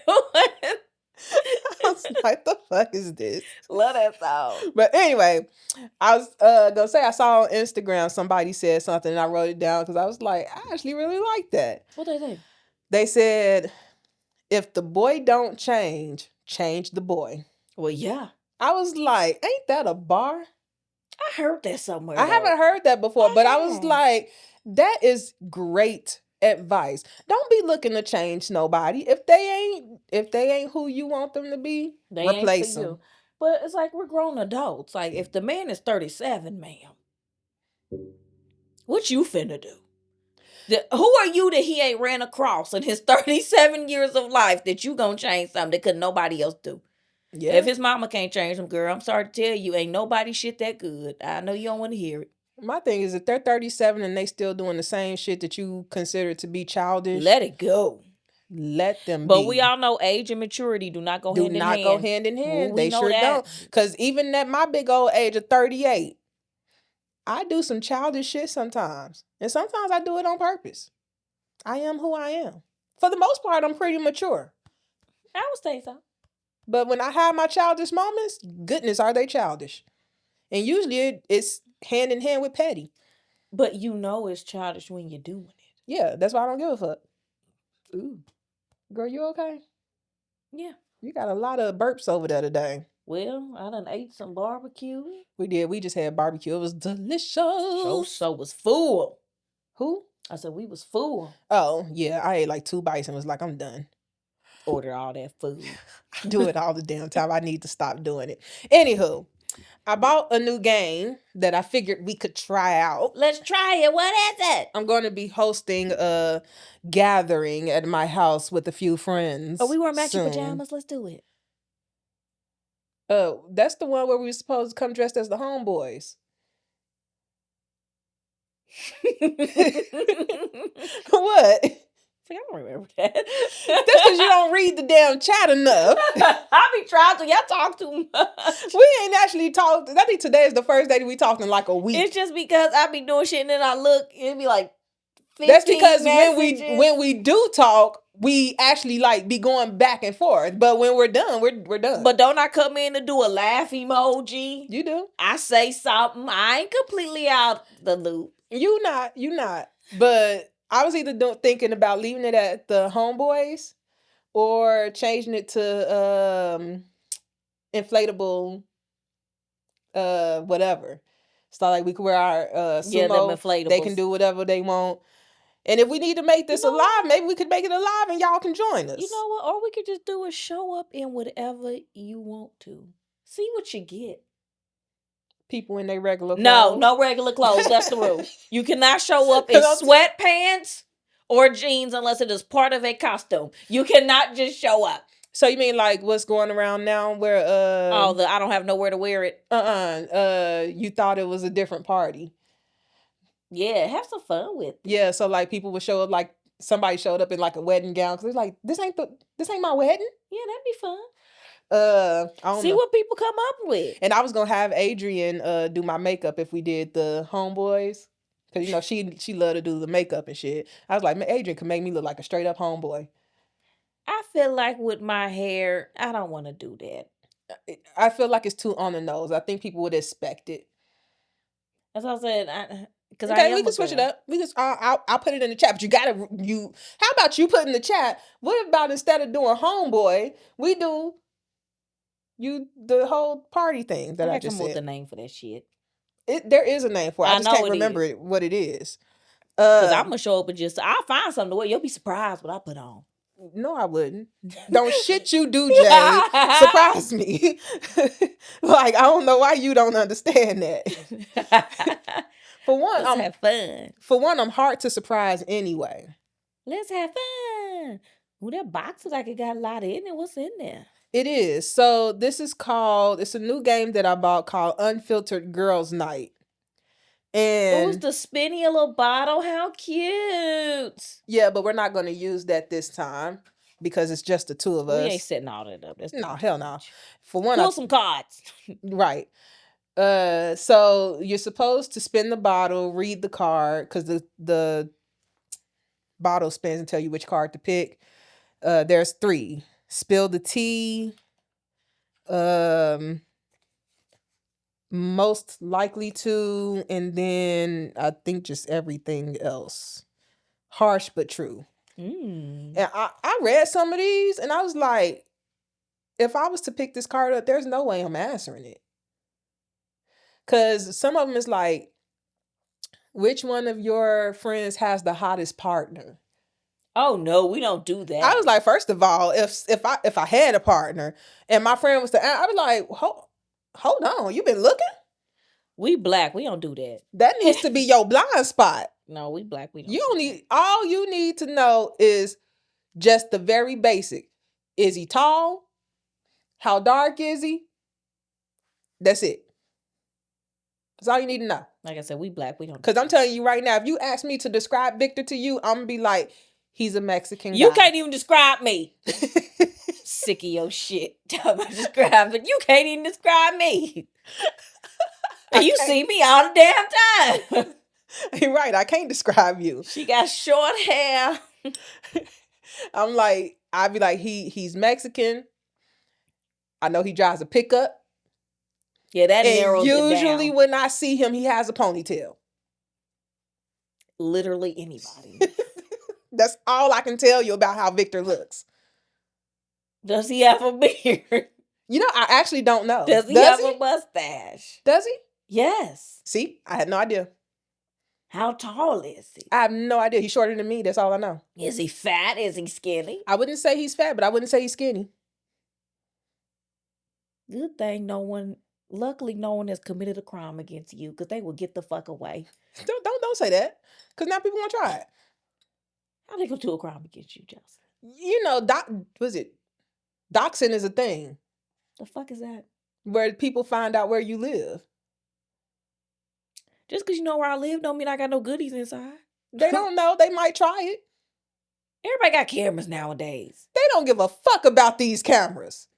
I was like, the fuck is this? Love that song. But anyway, I was gonna say, I saw on Instagram somebody said something and I wrote it down because I was like, I actually really like that. What they say? They said, if the boy don't change the boy. Well, yeah. I was like, ain't that a bar? I heard that somewhere. I haven't heard that before, but I was like, that is great advice. Don't be looking to change nobody. If they ain't who you want them to be, replace them. But it's like, we're grown adults. Like, if the man is 37, ma'am, what you finna do? Who are you that he ain't ran across in his 37 years of life that you gonna change something that could nobody else do? Yeah. If his mama can't change him, girl, I'm sorry to tell you, ain't nobody shit that good. I know you don't want to hear it. My thing is, if they're 37 and they still doing the same shit that you consider to be childish, let it go. Let them but be. We all know age and maturity do not go hand in hand. Do not go hand in hand. They sure don't. Because even at my big old age of 38, I do some childish shit sometimes. And sometimes I do it on purpose. I am who I am. For the most part, I'm pretty mature. I would say so. But when I have my childish moments, goodness, are they childish? And usually it's hand in hand with petty. But you know it's childish when you're doing it. Yeah, that's why I don't give a fuck. Ooh. Girl, you okay? Yeah. You got a lot of burps over there today. Well, I done ate some barbecue. We did. We just had barbecue. It was delicious. So was full. Who? I said we was full. Oh, yeah. I ate like 2 bites and was like, I'm done. Order all that food. I do it all the damn time. I need to stop doing it. Anywho, I bought a new game that I figured we could try out. Let's try it. What is it? I'm going to be hosting a gathering at my house with a few friends. Oh, we wear matching soon. pajamas. Let's do it. That's the one where we were supposed to come dressed as the homeboys. What? See, I don't remember that. That's because you don't read the damn chat enough. I be trying to. Y'all talk too much. We ain't actually talked. I think today is the first day that we talked in like a week. It's just because I be doing shit and then I look, it'd be like 15 That's because messages. when we do talk, we actually like be going back and forth. But when we're done, we're done. But don't I come in to do a laugh emoji? You do. I say something. I ain't completely out the loop. You not. But I was either thinking about leaving it at the homeboys or changing it to inflatable whatever. So like we could wear our Yeah, them sumo. inflatables. They can do whatever they want. And if we need to make this alive, maybe we could make it alive and y'all can join us. You know what? Or we could just do a show up in whatever you want to. See what you get. People in their regular clothes. No regular clothes. That's the rule. You cannot show up in sweatpants or jeans unless it is part of a costume. You cannot just show up. So you mean like what's going around now where I don't have nowhere to wear it. You thought it was a different party. Yeah, have some fun with it. Yeah, so like people would show up like somebody showed up in like a wedding gown because they're like, this ain't my wedding. Yeah, that'd be fun. I don't See know. what people come up with. And I was gonna have Adrian do my makeup if we did the homeboys. Cause you know she loved to do the makeup and shit. I was like, man, Adrian could make me look like a straight up homeboy. I feel like with my hair, I don't want to do that. I feel like it's too on the nose. I think people would expect it. That's what I said. Because okay, we can switch it up. We just I'll put it in the chat. But how about you put in the chat? What about instead of doing homeboy, we do the whole party thing that I just said. Come up with a name for that shit. There is a name for it. I just can't remember what it is. Because I'm gonna show up and I'll find something to wear. You'll be surprised what I put on. No, I wouldn't. Don't shit you do, Jay. Surprise me. Like, I don't know why you don't understand that. For one, let's have fun. For one, I'm hard to surprise anyway. Let's have fun. Ooh, that box like it got a lot in it. What's in there? It is. So this is it's a new game that I bought called Unfiltered Girls Night. And who's the spinny little bottle? How cute. Yeah, but we're not going to use that this time because it's just the two of us. We ain't setting all that up. No, hell no. For one, pull some cards. Right. So you're supposed to spin the bottle, read the card, because the bottle spins and tell you which card to pick. There's 3. Spill the tea. Most likely to, and then I think just everything else. Harsh but true. And I read some of these and I was like, if I was to pick this card up, there's no way I'm answering it. Because some of them is like, which one of your friends has the hottest partner? Oh no, we don't do that. I was like, first of all, if I had a partner and my friend was to, I was like, hold on, you been looking? We Black, we don't do that. That needs to be your blind spot. No, we Black, we don't. All you need to know is just the very basic. Is he tall? How dark is he? That's it. That's all you need to know. Like I said, we Black, we don't. Because I'm telling you right now, if you ask me to describe Victor to you, I'm gonna be like, he's a Mexican guy. You can't even describe me. Sick of your shit. Describe it. You can't even describe me. And you see me all the damn time. You're right. I can't describe you. She got short hair. I'm like, I'd be like, he's Mexican. I know he drives a pickup. Yeah, that And narrows it usually down. when I see him, he has a ponytail. Literally anybody. That's all I can tell you about how Victor looks. Does he have a beard? You know, I actually don't know. Does he have a mustache? Does he? Yes. See, I had no idea. How tall is he? I have no idea. He's shorter than me. That's all I know. Is he fat? Is he skinny? I wouldn't say he's fat, but I wouldn't say he's skinny. Good thing luckily no one has committed a crime against you, because they will get the fuck away. Don't say that, because now people want to try it. How they gonna do a crime against you, Justin? You know, doxing is a thing. The fuck is that? Where people find out where you live. Just because you know where I live don't mean I got no goodies inside. They don't know. They might try it. Everybody got cameras nowadays. They don't give a fuck about these cameras.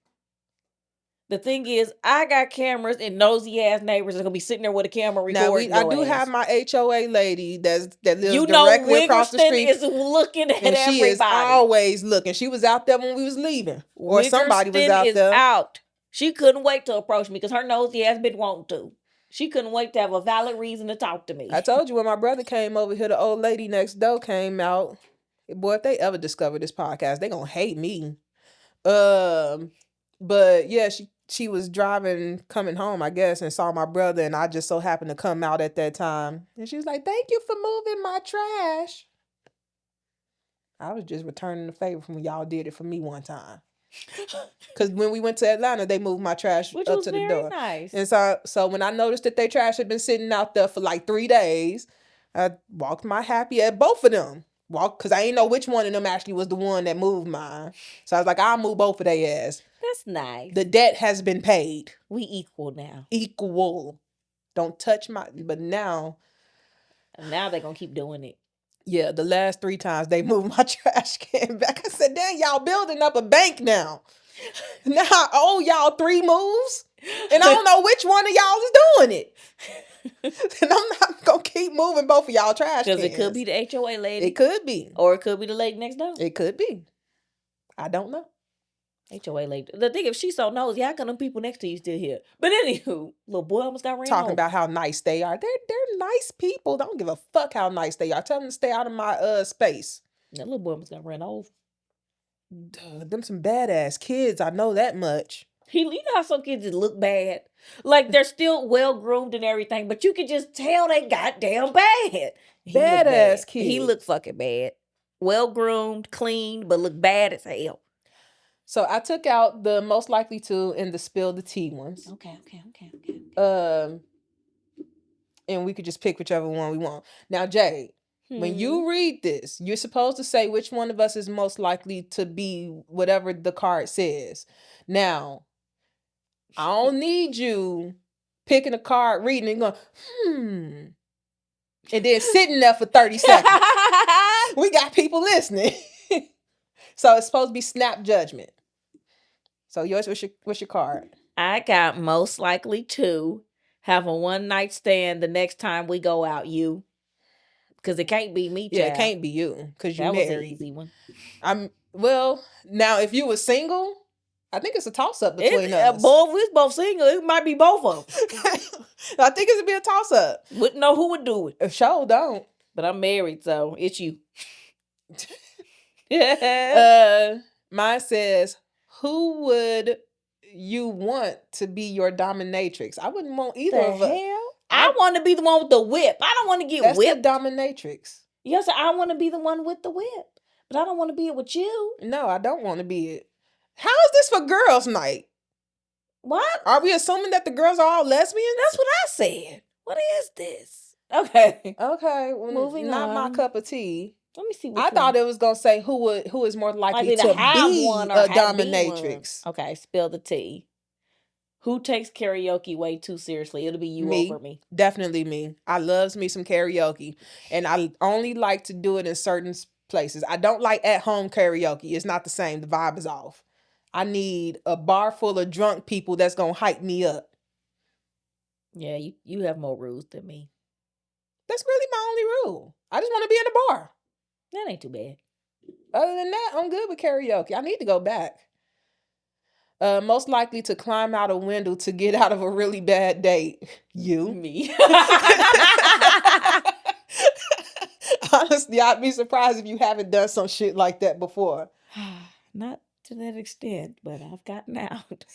The thing is, I got cameras, and nosy ass neighbors are gonna be sitting there with a camera recording. Now, I do have my HOA lady that lives you know, directly across the street. is looking at and everybody. She is always looking. She was out there when we was leaving, or somebody was out there. Out. She couldn't wait to approach me because her nosy ass been wanting to. She couldn't wait to have a valid reason to talk to me. I told you when my brother came over here, the old lady next door came out. Boy, if they ever discover this podcast, they gonna hate me. But yeah, she was coming home, I guess, and saw my brother, and I just so happened to come out at that time. And she was like, "Thank you for moving my trash." I was just returning the favor from when y'all did it for me one time. Because when we went to Atlanta, they moved my trash Which up was to the very door. nice. And so when I noticed that their trash had been sitting out there for like 3 days, I walked my happy at both of them. Because I ain't know which one of them actually was the one that moved mine. So I was like, I'll move both of their ass. That's nice. The debt has been paid. We equal now. Equal. Don't touch but now. And now they're going to keep doing it. Yeah, the last 3 times they moved my trash can back. I said, damn, y'all building up a bank now. Now I owe y'all 3 moves. And I don't know which one of y'all is doing it. And I'm not going to keep moving both of y'all trash cans. Because it could be the HOA lady. It could be. Or it could be the lady next door. It could be. I don't know. HOA lady. The thing, if she's so nosy, how come them people next to you still here? But anywho, little boy almost got ran Talking over. about how nice they are. They're nice people. Don't give a fuck how nice they are. Tell them to stay out of my space. That little boy almost got ran over. Them some badass kids. I know that much. You know how some kids just look bad? Like, they're still well-groomed and everything, but you can just tell they goddamn bad. Badass kids. He looked fucking bad. Well-groomed, clean, but look bad as hell. So I took out the most likely to and the spill the tea ones. Okay. And we could just pick whichever one we want. Now, Jade, when you read this, you're supposed to say which one of us is most likely to be whatever the card says. Now, I don't need you picking a card, reading and going, and then sitting there for 30 seconds. We got people listening. So it's supposed to be snap judgment. So yours, what's your card? I got most likely to have a one-night stand the next time we go out, you. Because it can't be me, child. Yeah, it can't be you. Because you're married. That was an easy one. Well, now if you were single, I think it's a toss-up between us. Boy, if we're both single, it might be both of them. I think it would be a toss-up. Wouldn't know who would do it. If show don't. But I'm married, so it's you. Mine says, who would you want to be your dominatrix? I wouldn't want either of us. I want to be the one with the whip. I don't want to get whipped. That's the dominatrix. Yes, I want to be the one with the whip. But I don't want to be it with you. No, I don't want to be it. How is this for girls' night? What? Are we assuming that the girls are all lesbians? That's what I said. What is this? Okay. Well, moving not on. my cup of tea. Let me see. I thought it was gonna say who is more likely to have be one or a have dominatrix. One. Okay, spill the tea. Who takes karaoke way too seriously? It'll be you over me. Definitely me. I loves me some karaoke, and I only like to do it in certain places. I don't like at home karaoke. It's not the same. The vibe is off. I need a bar full of drunk people that's gonna hype me up. Yeah, you have more rules than me. That's really my only rule. I just want to be in the bar. That ain't too bad. Other than that, I'm good with karaoke. I need to go back. Most likely to climb out a window to get out of a really bad date. You. Me. Honestly, I'd be surprised if you haven't done some shit like that before. Not to that extent, but I've gotten out.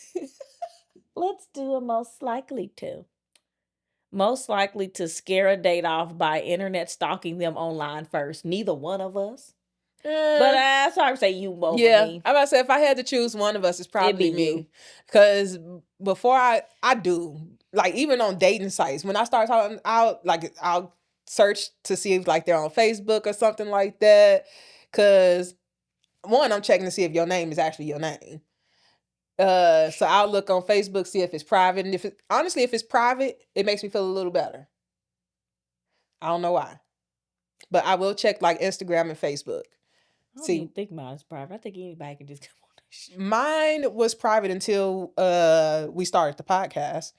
Let's do a most likely to. Most likely to scare a date off by internet stalking them online first. Neither one of us. But that's hard to say you both. Yeah, Me. I'm about to say if I had to choose one of us, it's probably It'd be you. me. Because before I do, like even on dating sites, when I start talking, I'll search to see if like they're on Facebook or something like that. Because one, I'm checking to see if your name is actually your name. So I'll look on Facebook, see if it's private, and if it's private, it makes me feel a little better. I don't know why, but I will check like Instagram and Facebook. I don't even think mine is private. I think anybody can just come on that shit. Mine was private until we started the podcast.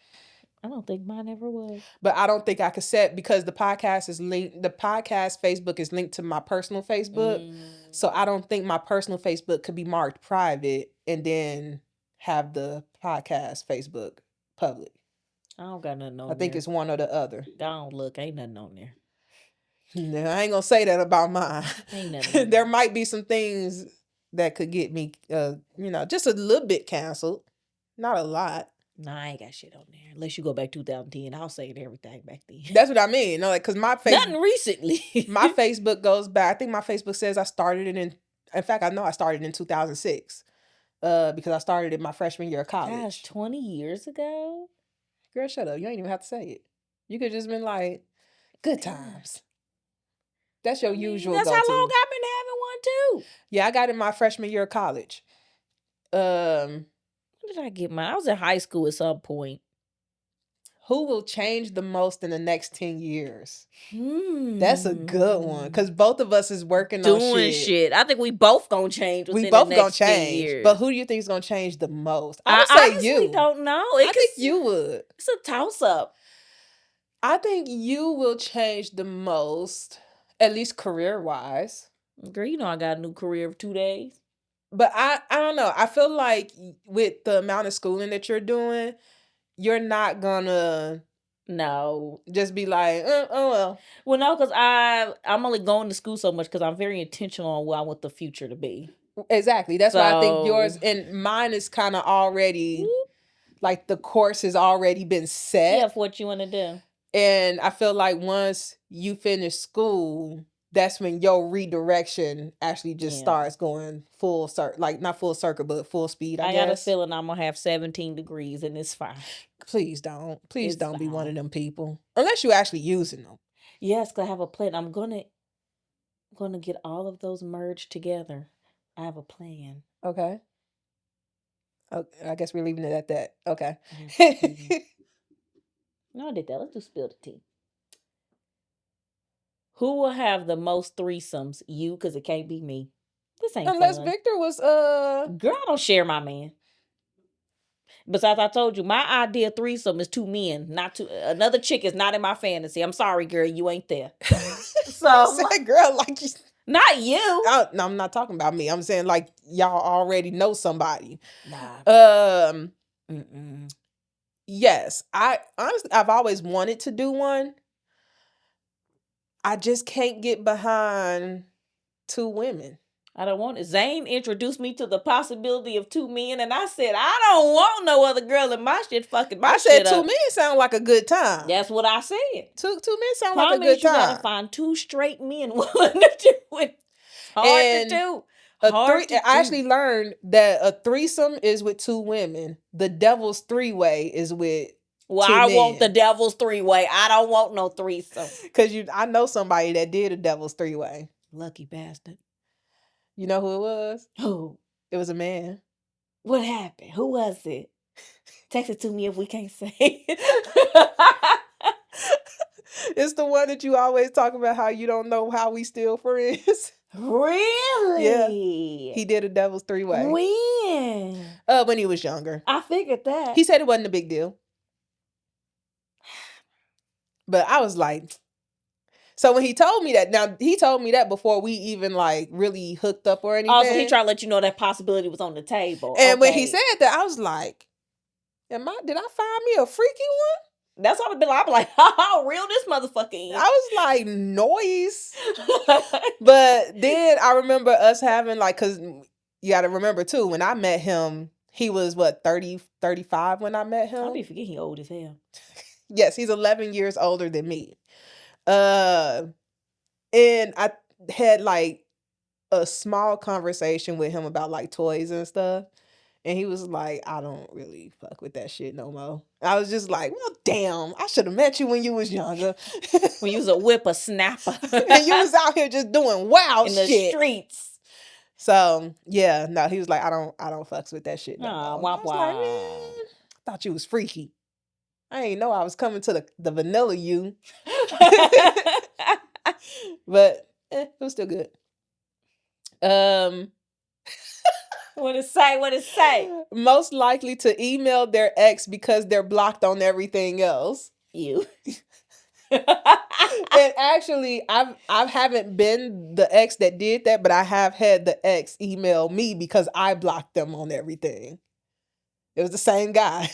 I don't think mine ever was. But I don't think I could set because the podcast is linked. The podcast Facebook is linked to my personal Facebook, so I don't think my personal Facebook could be marked private and then have the podcast Facebook public. I don't got nothing on there. I think it's one or the other. Don't look, ain't nothing on there. No, I ain't gonna say that about mine. Ain't nothing. There might be some things that could get me, just a little bit canceled. Not a lot. Nah, I ain't got shit on there. Unless you go back 2010, I'll say everything back then. That's what I mean. No, like, cause my Facebook, nothing recently. My Facebook goes back. I think my Facebook says I started it in fact, I know I started in 2006. Because I started in my freshman year of college. Gosh, 20 years ago? Girl, shut up. You ain't even have to say it. You could just been like, good times. That's your usual That's go-to. how long I've been having one too. Yeah, I got in my freshman year of college. When did I get mine? I was in high school at some point. Who will change the most in the next 10 years? That's a good one. Because both of us is working on shit. I think we both gonna change within We both the next gonna change. 10 years. But who do you think is gonna change the most? I would say honestly you. don't know. I think you would. It's a toss-up. I think you will change the most, at least career-wise. Girl, you know I got a new career for 2 days. But I don't know. I feel like with the amount of schooling that you're doing, you're not gonna just be like, oh well. Well, no, because I'm only going to school so much because I'm very intentional on what I want the future to be. Exactly. That's why I think yours and mine is kind of already, like the course has already been set. Yeah, for what you want to do. And I feel like once you finish school, that's when your redirection actually just starts going full circle, like not full circle, but full speed. I guess. Got a feeling I'm gonna have 17 degrees and it's fine. Please don't be one of them people unless you're actually using them. Yes, cause I have a plan. I'm gonna get all of those merged together. I have a plan. Okay. I guess we're leaving it at that. Okay. No, I did that. Let's do spill the tea. Who will have the most threesomes? You, because it can't be me. This ain't unless fun. Victor was Girl, I don't share my man. Besides, I told you, my idea of threesome is 2 men, not 2. Another chick is not in my fantasy. I'm sorry, girl, you ain't there. So, say, girl, like you. Not you. No, I'm not talking about me. I'm saying like y'all already know somebody. Nah. Yes, I've always wanted to do one. I just can't get behind 2 women. I don't want it. Zane introduced me to the possibility of 2 men, and I said, I don't want no other girl in my shit fucking my shit up. 2 men sound like a good time. That's what I said. 2 men sound like a good time. You gotta find 2 straight men willing to do it. Hard to do. I actually learned that a threesome is with 2 women. The devil's 3-way is with 2 men. Want the devil's 3-way. I don't want no threesome. Because I know somebody that did a devil's 3-way. Lucky bastard. You know who it was? Who? It was a man. What happened? Who was it? Text it to me if we can't say. It's the one that you always talk about how you don't know how we still friends. Really? Yeah. He did a devil's 3-way. When? When he was younger. I figured that. He said it wasn't a big deal. But I was like, So when he told me that, now he told me that before we even like really hooked up or anything. Also, he tried to let you know that possibility was on the table. And when he said that, I was like, did I find me a freaky one? That's what I've been like. I'm like, how real this motherfucker is. I was like, noise. But then I remember us having like, because you got to remember too, when I met him, he was what, 30, 35 when I met him? I'll be forgetting he old as hell. Yes, he's 11 years older than me. And I had like a small conversation with him about like toys and stuff. And he was like, I don't really fuck with that shit no more. I was just like, well, damn, I should have met you when you was younger. When you was a whippersnapper. And you was out here just doing wild in shit. the streets. So, yeah, no, he was like, I don't fucks with that shit no more. Womp I was like, man, I thought you was freaky. I ain't know I was coming to the vanilla you. But it was still good. What it say? Most likely to email their ex because they're blocked on everything else. You. And actually, I haven't been the ex that did that, but I have had the ex email me because I blocked them on everything. It was the same guy.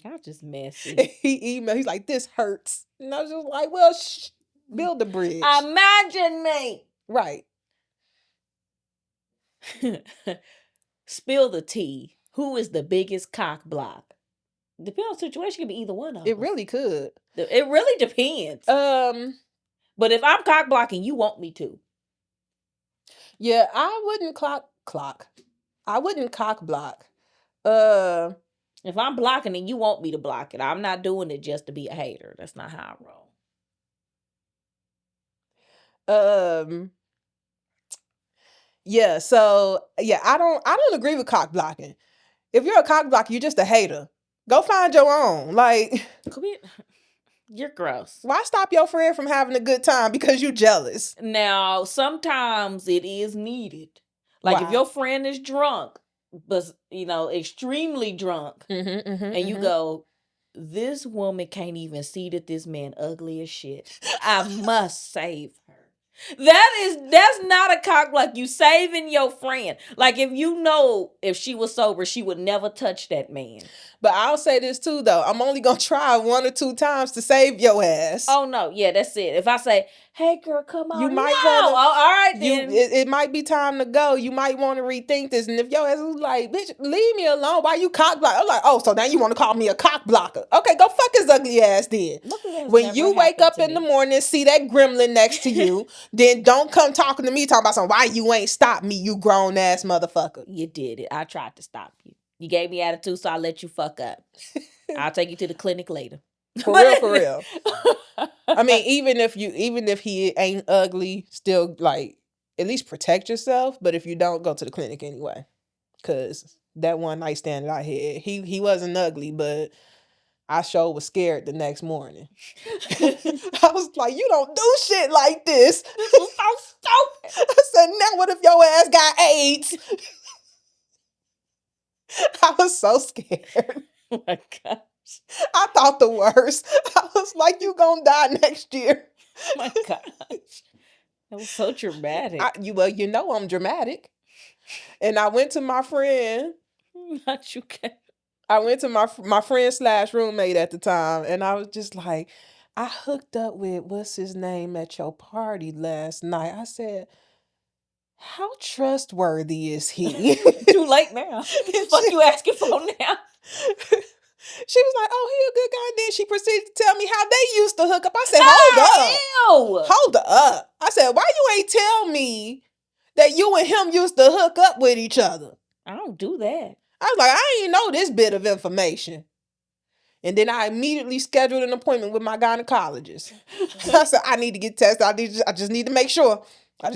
Y'all just messy. He's like, this hurts. And I was just like, well, build the bridge. Imagine me. Right. Spill the tea. Who is the biggest cock block? Depending on the situation, it could be either one of them. It really could. It really depends. But if I'm cock blocking, you want me to. Yeah, I wouldn't I wouldn't cock block. If I'm blocking it, you want me to block it. I'm not doing it just to be a hater. That's not how I roll. Yeah, so yeah, I don't agree with cock blocking. If you're a cock blocker, you're just a hater. Go find your own. Like, you're gross. Why stop your friend from having a good time because you jealous? Now, sometimes it is needed. Like if your friend is drunk, but extremely drunk, and you go, this woman can't even see that this man ugly as shit. I must save her. That's not a cock block. You saving your friend. Like if she was sober, she would never touch that man. But I'll say this too, though. I'm only gonna try 1 or 2 times to save your ass. Oh no, yeah, that's it. If I say, "Hey, girl, come on," you might want. All right, then it might be time to go. You might want to rethink this. And if your ass was like, "Bitch, leave me alone," why you cock block? I'm like, oh, so now you want to call me a cock blocker? Okay, go fuck his ugly ass then. When you wake up in the morning, see that gremlin next to you, then don't come talking to me talking about something. Why you ain't stopped me, you grown ass motherfucker? You did it. I tried to stop you. You gave me attitude, so I let you fuck up. I'll take you to the clinic later. For real. I mean, even if he ain't ugly, still like at least protect yourself. But if you don't, go to the clinic anyway. Cause that one night stand that I had, he wasn't ugly, but I sure was scared the next morning. I was like, you don't do shit like this. This was so stupid. I said, now what if your ass got AIDS? I was so scared. Oh my gosh. I thought the worst. I was like, you gonna die next year. Oh my gosh. That was so dramatic. You know I'm dramatic. And I went to my friend. Not you can. I went to my friend / roommate at the time, and I was just like, I hooked up with what's his name at your party last night. I said, how trustworthy is he? Too late now. What the fuck you asking for now? She was like, oh, he a good guy. And then she proceeded to tell me how they used to hook up. I said, hold up. I said, why you ain't tell me that you and him used to hook up with each other? I don't do that. I was like, I ain't know this bit of information. And then I immediately scheduled an appointment with my gynecologist. I said, I need to get tested. I just need to make sure. I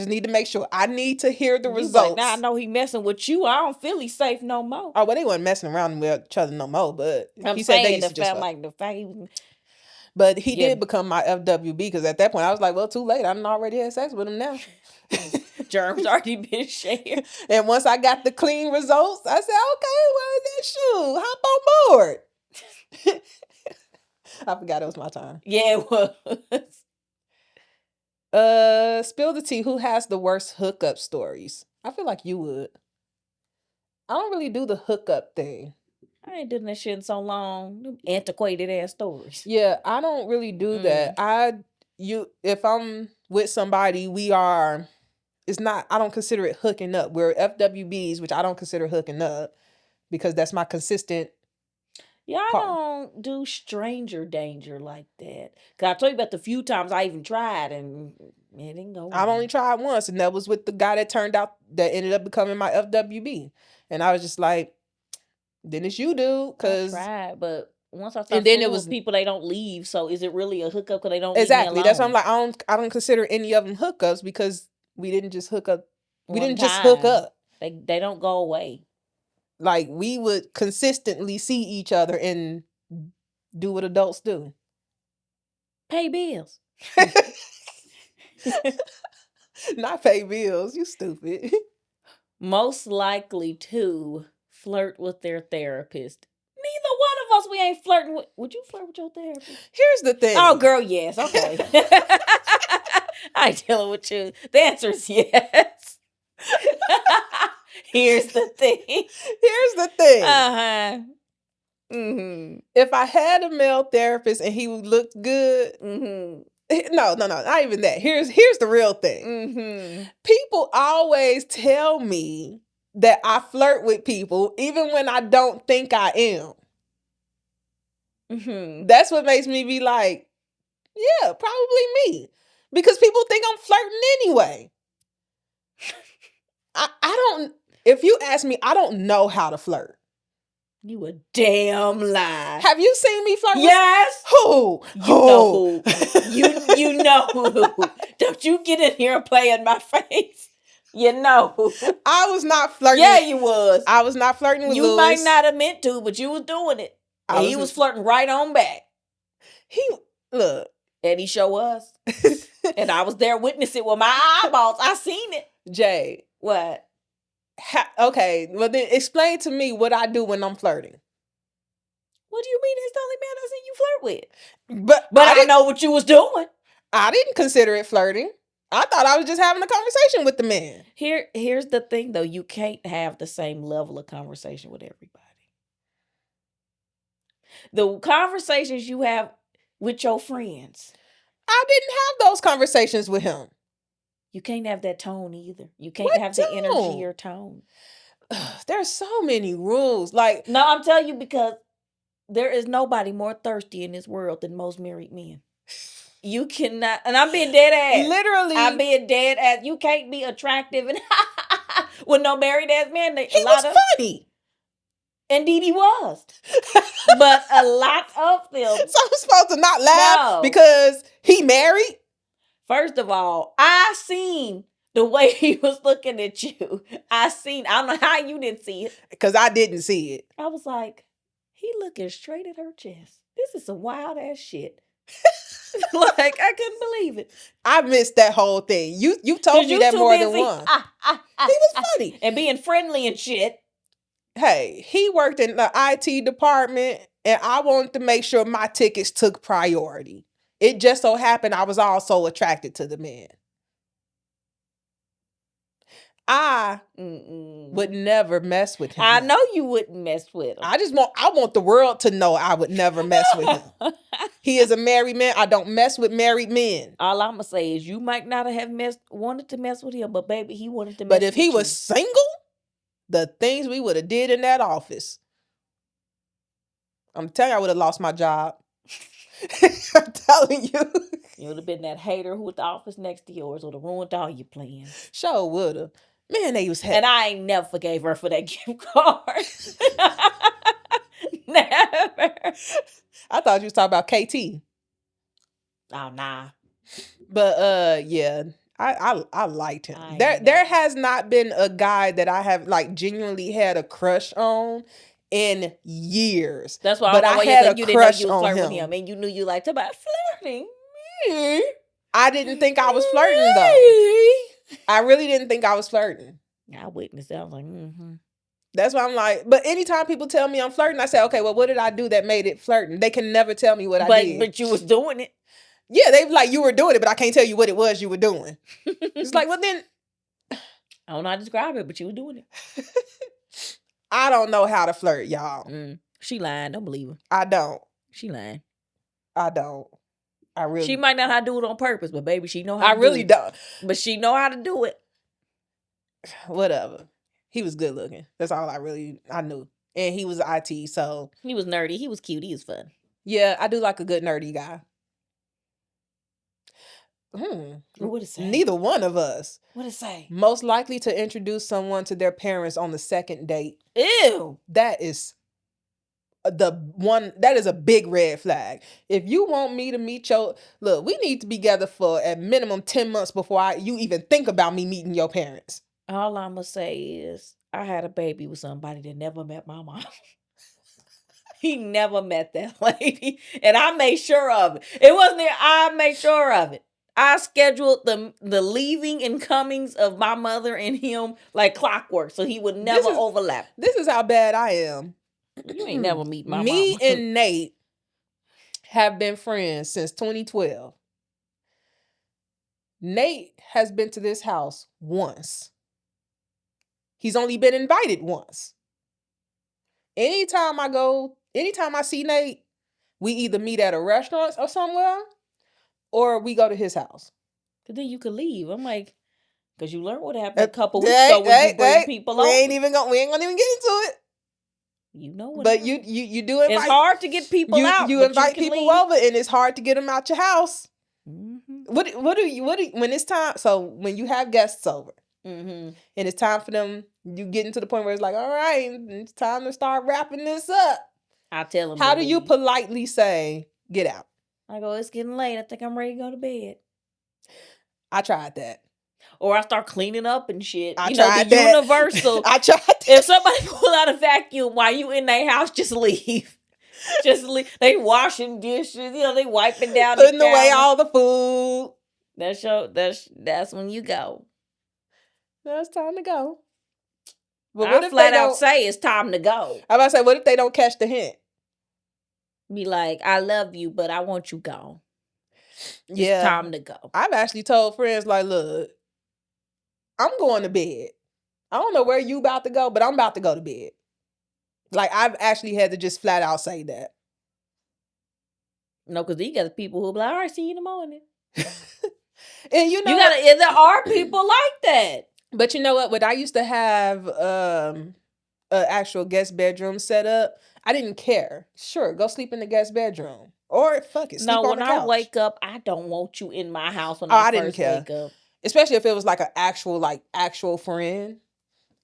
need to hear the results. Like, now I know he messing with you. I don't feel he's safe no more. Oh, well, they wasn't messing around with each other no more, but he said they used to just like the fact he was... But he did become my FWB because at that point I was like, well, too late. I done already had sex with him now. Germs already been shared. And once I got the clean results, I said, okay, well, then shoot, hop on board. I forgot it was my time. Yeah, it was. Spill the tea. Who has the worst hookup stories? I feel like you would. I don't really do the hookup thing. I ain't doing that shit in so long. Them antiquated ass stories. Yeah, I don't really do that. If I'm with somebody, it's not, I don't consider it hooking up. We're FWBs, which I don't consider hooking up because that's my consistent. Yeah, I don't do stranger danger like that. Cause I told you about the few times I even tried and it didn't go. I've only tried once, and that was with the guy that ended up becoming my FWB. And I was just like, then it's you, dude. I tried, but once I started with people, they don't leave. So is it really a hookup? Because they don't exactly. Leave me alone. That's why I'm like, I don't consider any of them hookups because we didn't just hook up. We didn't just hook up. They don't go away. Like we would consistently see each other and do what adults do. Pay bills. Not pay bills. You stupid. Most likely to flirt with their therapist. Neither one of us, we ain't flirting with. Would you flirt with your therapist? Here's the thing. Oh, girl, yes. Okay. I ain't dealing with you. The answer is yes. Here's the thing. Mm-hmm. If I had a male therapist and he looked good, no, not even that. Here's the real thing. Mm-hmm. People always tell me that I flirt with people even when I don't think I am. Mm-hmm. That's what makes me be like, yeah, probably me. Because people think I'm flirting anyway. I don't, if you ask me, I don't know how to flirt. You a damn lie. Have you seen me flirt? Yes. Who? Know who. You know who. Don't you get in here and play in my face. You know who. I was not flirting. Yeah, you was. I was not flirting with you Louis. Might not have meant to, but you was doing it. And he was flirting right on back. Look. And he show us. And I was there witnessing it with my eyeballs. I seen it. Jay. What? Okay, well then explain to me what I do when I'm flirting. What do you mean it's the only man I seen you flirt with? But I know what you was doing. I didn't consider it flirting. I thought I was just having a conversation with the man. Here's the thing though. You can't have the same level of conversation with everybody. The conversations you have with your friends. I didn't have those conversations with him. You can't have that tone either. You can't have the energy or tone. There's so many rules. Like, no, I'm telling you because there is nobody more thirsty in this world than most married men. You cannot, and I'm being dead ass. Literally. I'm being dead ass. You can't be attractive and with no married ass man. He was funny. Indeed he was. But a lot of them. So I'm supposed to not laugh because he married? First of all, I seen the way he was looking at you. I don't know how you didn't see it. Because I didn't see it. I was like, he looking straight at her chest. This is some wild ass shit. Like, I couldn't believe it. I missed that whole thing. You told me that more than once. He was funny. And being friendly and shit. Hey, he worked in the IT department and I wanted to make sure my tickets took priority. It just so happened I was also attracted to the man. I would never mess with him. I know you wouldn't mess with him. I want the world to know I would never mess with him. He is a married man. I don't mess with married men. All I'm going to say is you might not have wanted to mess with him, but baby, he wanted to mess with you. But if he was single, the things we would have did in that office. I'm telling you, I would have lost my job. I'm telling you. You would have been that hater who at the office next to yours would have ruined all your plans. Sure would have. Man, they was happy. And I ain't never forgave her for that gift card. Never. I thought you was talking about KT. Oh, nah. But yeah, I liked him. There has not been a guy that I have like genuinely had a crush on in years. That's why I had a crush on him. With him, and you knew you liked about flirting me. I didn't think I was flirting though. I really didn't think I was flirting. I witnessed it. I was like, That's why I'm like, but anytime people tell me I'm flirting, I say, okay, well, what did I do that made it flirting? They can never tell me what I did. But you was doing it. Yeah, they be like, you were doing it, but I can't tell you what it was you were doing. It's like, well then, I don't know how to describe it, but you were doing it. I don't know how to flirt, y'all. She lying. Don't believe her. I don't. She lying. I don't. I really. She might not know how to do it on purpose, but baby, she know how. I to really do it. don't. But she know how to do it. Whatever. He was good looking. That's all I knew. And he was IT, so. He was nerdy. He was cute. He was fun. Yeah, I do like a good nerdy guy. What it say? Neither one of us. What it say? Most likely to introduce someone to their parents on the second date. Ew. That is a big red flag. If you want me to meet look, we need to be together for at minimum 10 months before you even think about me meeting your parents. All I'ma say is I had a baby with somebody that never met my mom. He never met that lady. And I made sure of it. It wasn't there. I made sure of it. I scheduled the leaving and comings of my mother and him like clockwork, so he would never overlap. This is how bad I am. You ain't never meet my mom. Me and Nate have been friends since 2012. Nate has been to this house once. He's only been invited once. Anytime I see Nate, we either meet at a restaurant or somewhere, or we go to his house. Cause then you could leave. I'm like, cause you learned what happened a couple weeks ago when you bring people over. We ain't gonna even get into it. You know what? But you do invite. It's hard to get people out. You invite people over, and it's hard to get them out your house. Mm-hmm. What do you when it's time? So when you have guests over, and it's time for them, you getting to the point where it's like, all right, it's time to start wrapping this up. I tell them. How do you politely say, get out? I go, it's getting late. I think I'm ready to go to bed. I tried that. Or I start cleaning up and shit. I tried that. Universal. I tried that. If somebody pull out a vacuum while you in their house, just leave. Just leave. They washing dishes. They wiping down. Putting away all the food. That's when you go. That's time to go. But what if flat out say it's time to go? I'm about to say, what if they don't catch the hint? Be like, I love you, but I want you gone. Yeah. It's time to go. I've actually told friends, like, look, I'm going to bed. I don't know where you about to go, but I'm about to go to bed. Like, I've actually had to just flat out say that. No, because you got people who be like, all right, see you in the morning. And there are people like that. But you know what? When I used to have an actual guest bedroom set up, I didn't care. Sure, go sleep in the guest bedroom. Or fuck it, sleep on the couch. No, when I wake up, I don't want you in my house when I first wake up. Especially if it was like an actual friend.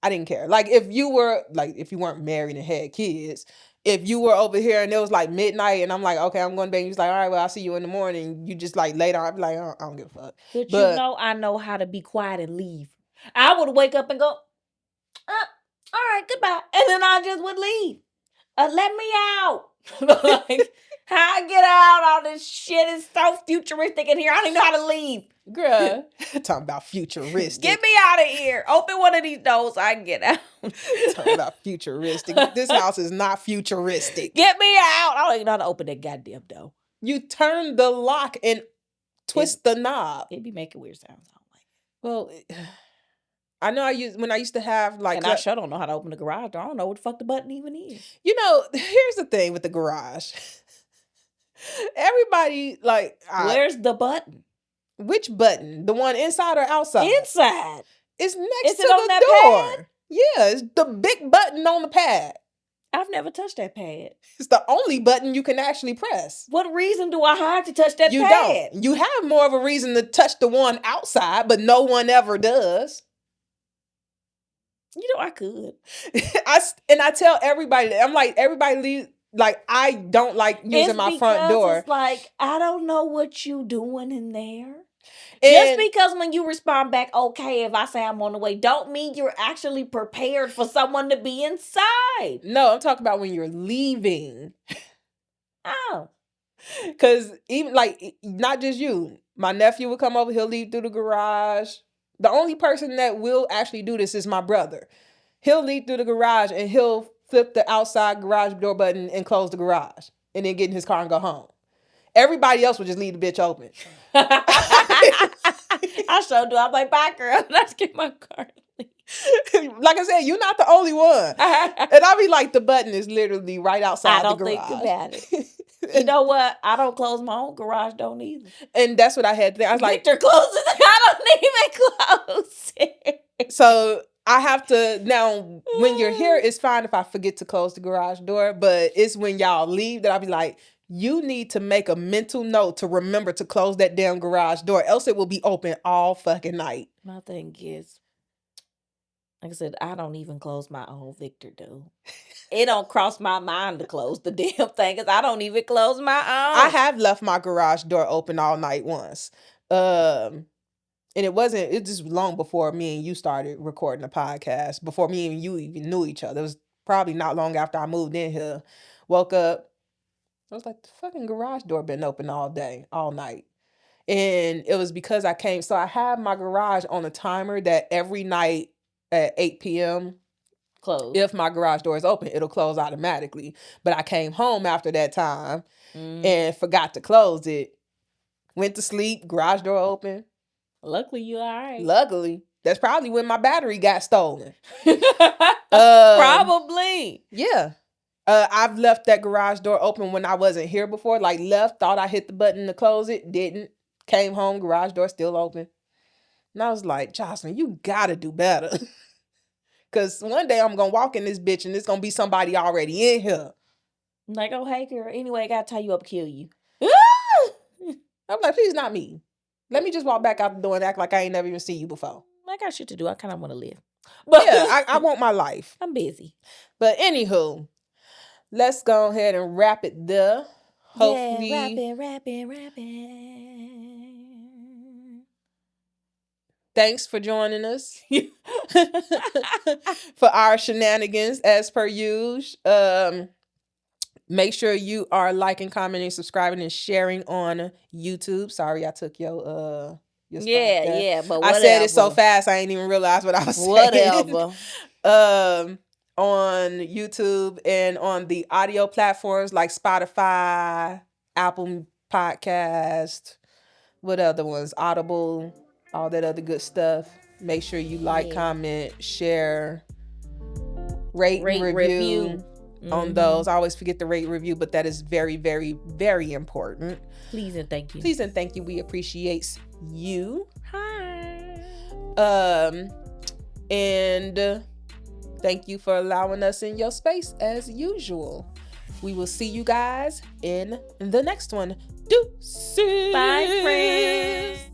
I didn't care. Like if you weren't married and had kids, if you were over here and it was like midnight and I'm like, okay, I'm going to bed. And you're like, all right, well, I'll see you in the morning. You just like later, I'd be like, oh, I don't give a fuck. But I know how to be quiet and leave. I would wake up and go, all right, goodbye. And then I just would leave. Let me out. Like, how I get out? All this shit is so futuristic in here. I don't even know how to leave. Girl, talking about futuristic. Get me out of here. Open one of these doors. I can get out. Talking about futuristic. This house is not futuristic. Get me out. I don't even know how to open that goddamn door. You turn the lock and twist the knob. It be making weird sounds. I don't like it. Well, I know when I used to have like... And I sure don't know how to open the garage door. I don't know what the fuck the button even is. Here's the thing with the garage. Everybody like... Where's the button? Which button? The one inside or outside? Inside. It's next to the door. Pad? Yeah, it's the big button on the pad. I've never touched that pad. It's the only button you can actually press. What reason do I have to touch that pad? You don't. You have more of a reason to touch the one outside, but no one ever does. I could. I tell everybody, I'm like, everybody leave. Like, I don't like using my front door. It's like, I don't know what you doing in there. Just because when you respond back, okay, if I say I'm on the way, don't mean you're actually prepared for someone to be inside. No, I'm talking about when you're leaving. Oh. Because even like, not just you. My nephew would come over, he'll leave through the garage. The only person that will actually do this is my brother. He'll leave through the garage and he'll flip the outside garage door button and close the garage. And then get in his car and go home. Everybody else would just leave the bitch open. I sure do. I'm like, bye, girl. Let's get my car. Like I said, you're not the only one. And I'll be like, the button is literally right outside the garage. I don't think about it. You know what? I don't close my own garage door either. And that's what I had to think. I was like, Victor closes it. I don't even close it. So I have to, now when you're here, it's fine if I forget to close the garage door, but it's when y'all leave that I'll be like, you need to make a mental note to remember to close that damn garage door, else it will be open all fucking night. My thing is, like I said, I don't even close my own Victor door. It don't cross my mind to close the damn thing because I don't even close my own. I have left my garage door open all night once. And it's just long before me and you started recording the podcast, before me and you even knew each other. It was probably not long after I moved in here. Woke up, I was like, the fucking garage door been open all day, all night. And it was because so I have my garage on a timer that every night at 8 p.m., close. if my garage door is open, it'll close automatically. But I came home after that time and forgot to close it. Went to sleep, garage door open. Luckily, you all right. Luckily. That's probably when my battery got stolen. Probably. Yeah. I've left that garage door open when I wasn't here before. Like left, thought I hit the button to close it, didn't. Came home, garage door still open. And I was like, Jocelyn, you gotta do better. Because one day I'm going to walk in this bitch and it's going to be somebody already in here. I'm like, oh, hey, girl. Anyway, I got to tie you up, kill you. I'm like, please, not me. Let me just walk back out the door and act like I ain't never even seen you before. I got shit to do. I kind of want to live. But yeah, I want my life. I'm busy. But anywho, let's go ahead and wrap it there. Hopefully. Yeah, wrap it. Thanks for joining us for our shenanigans as per usual. Make sure you are liking, commenting, subscribing, and sharing on YouTube. Sorry, I took your spot there. Yeah, but whatever. I said it so fast I ain't even realize what I was saying. Whatever. On YouTube and on the audio platforms like Spotify, Apple Podcast, what other ones? Audible, all that other good stuff. Make sure you like, comment, share, rate and review. On those. I always forget to rate and review, but that is very, very, very important. Please and thank you. Please and thank you. We appreciate you. Hi. And thank you for allowing us in your space as usual. We will see you guys in the next one. Deuces. Bye, friends.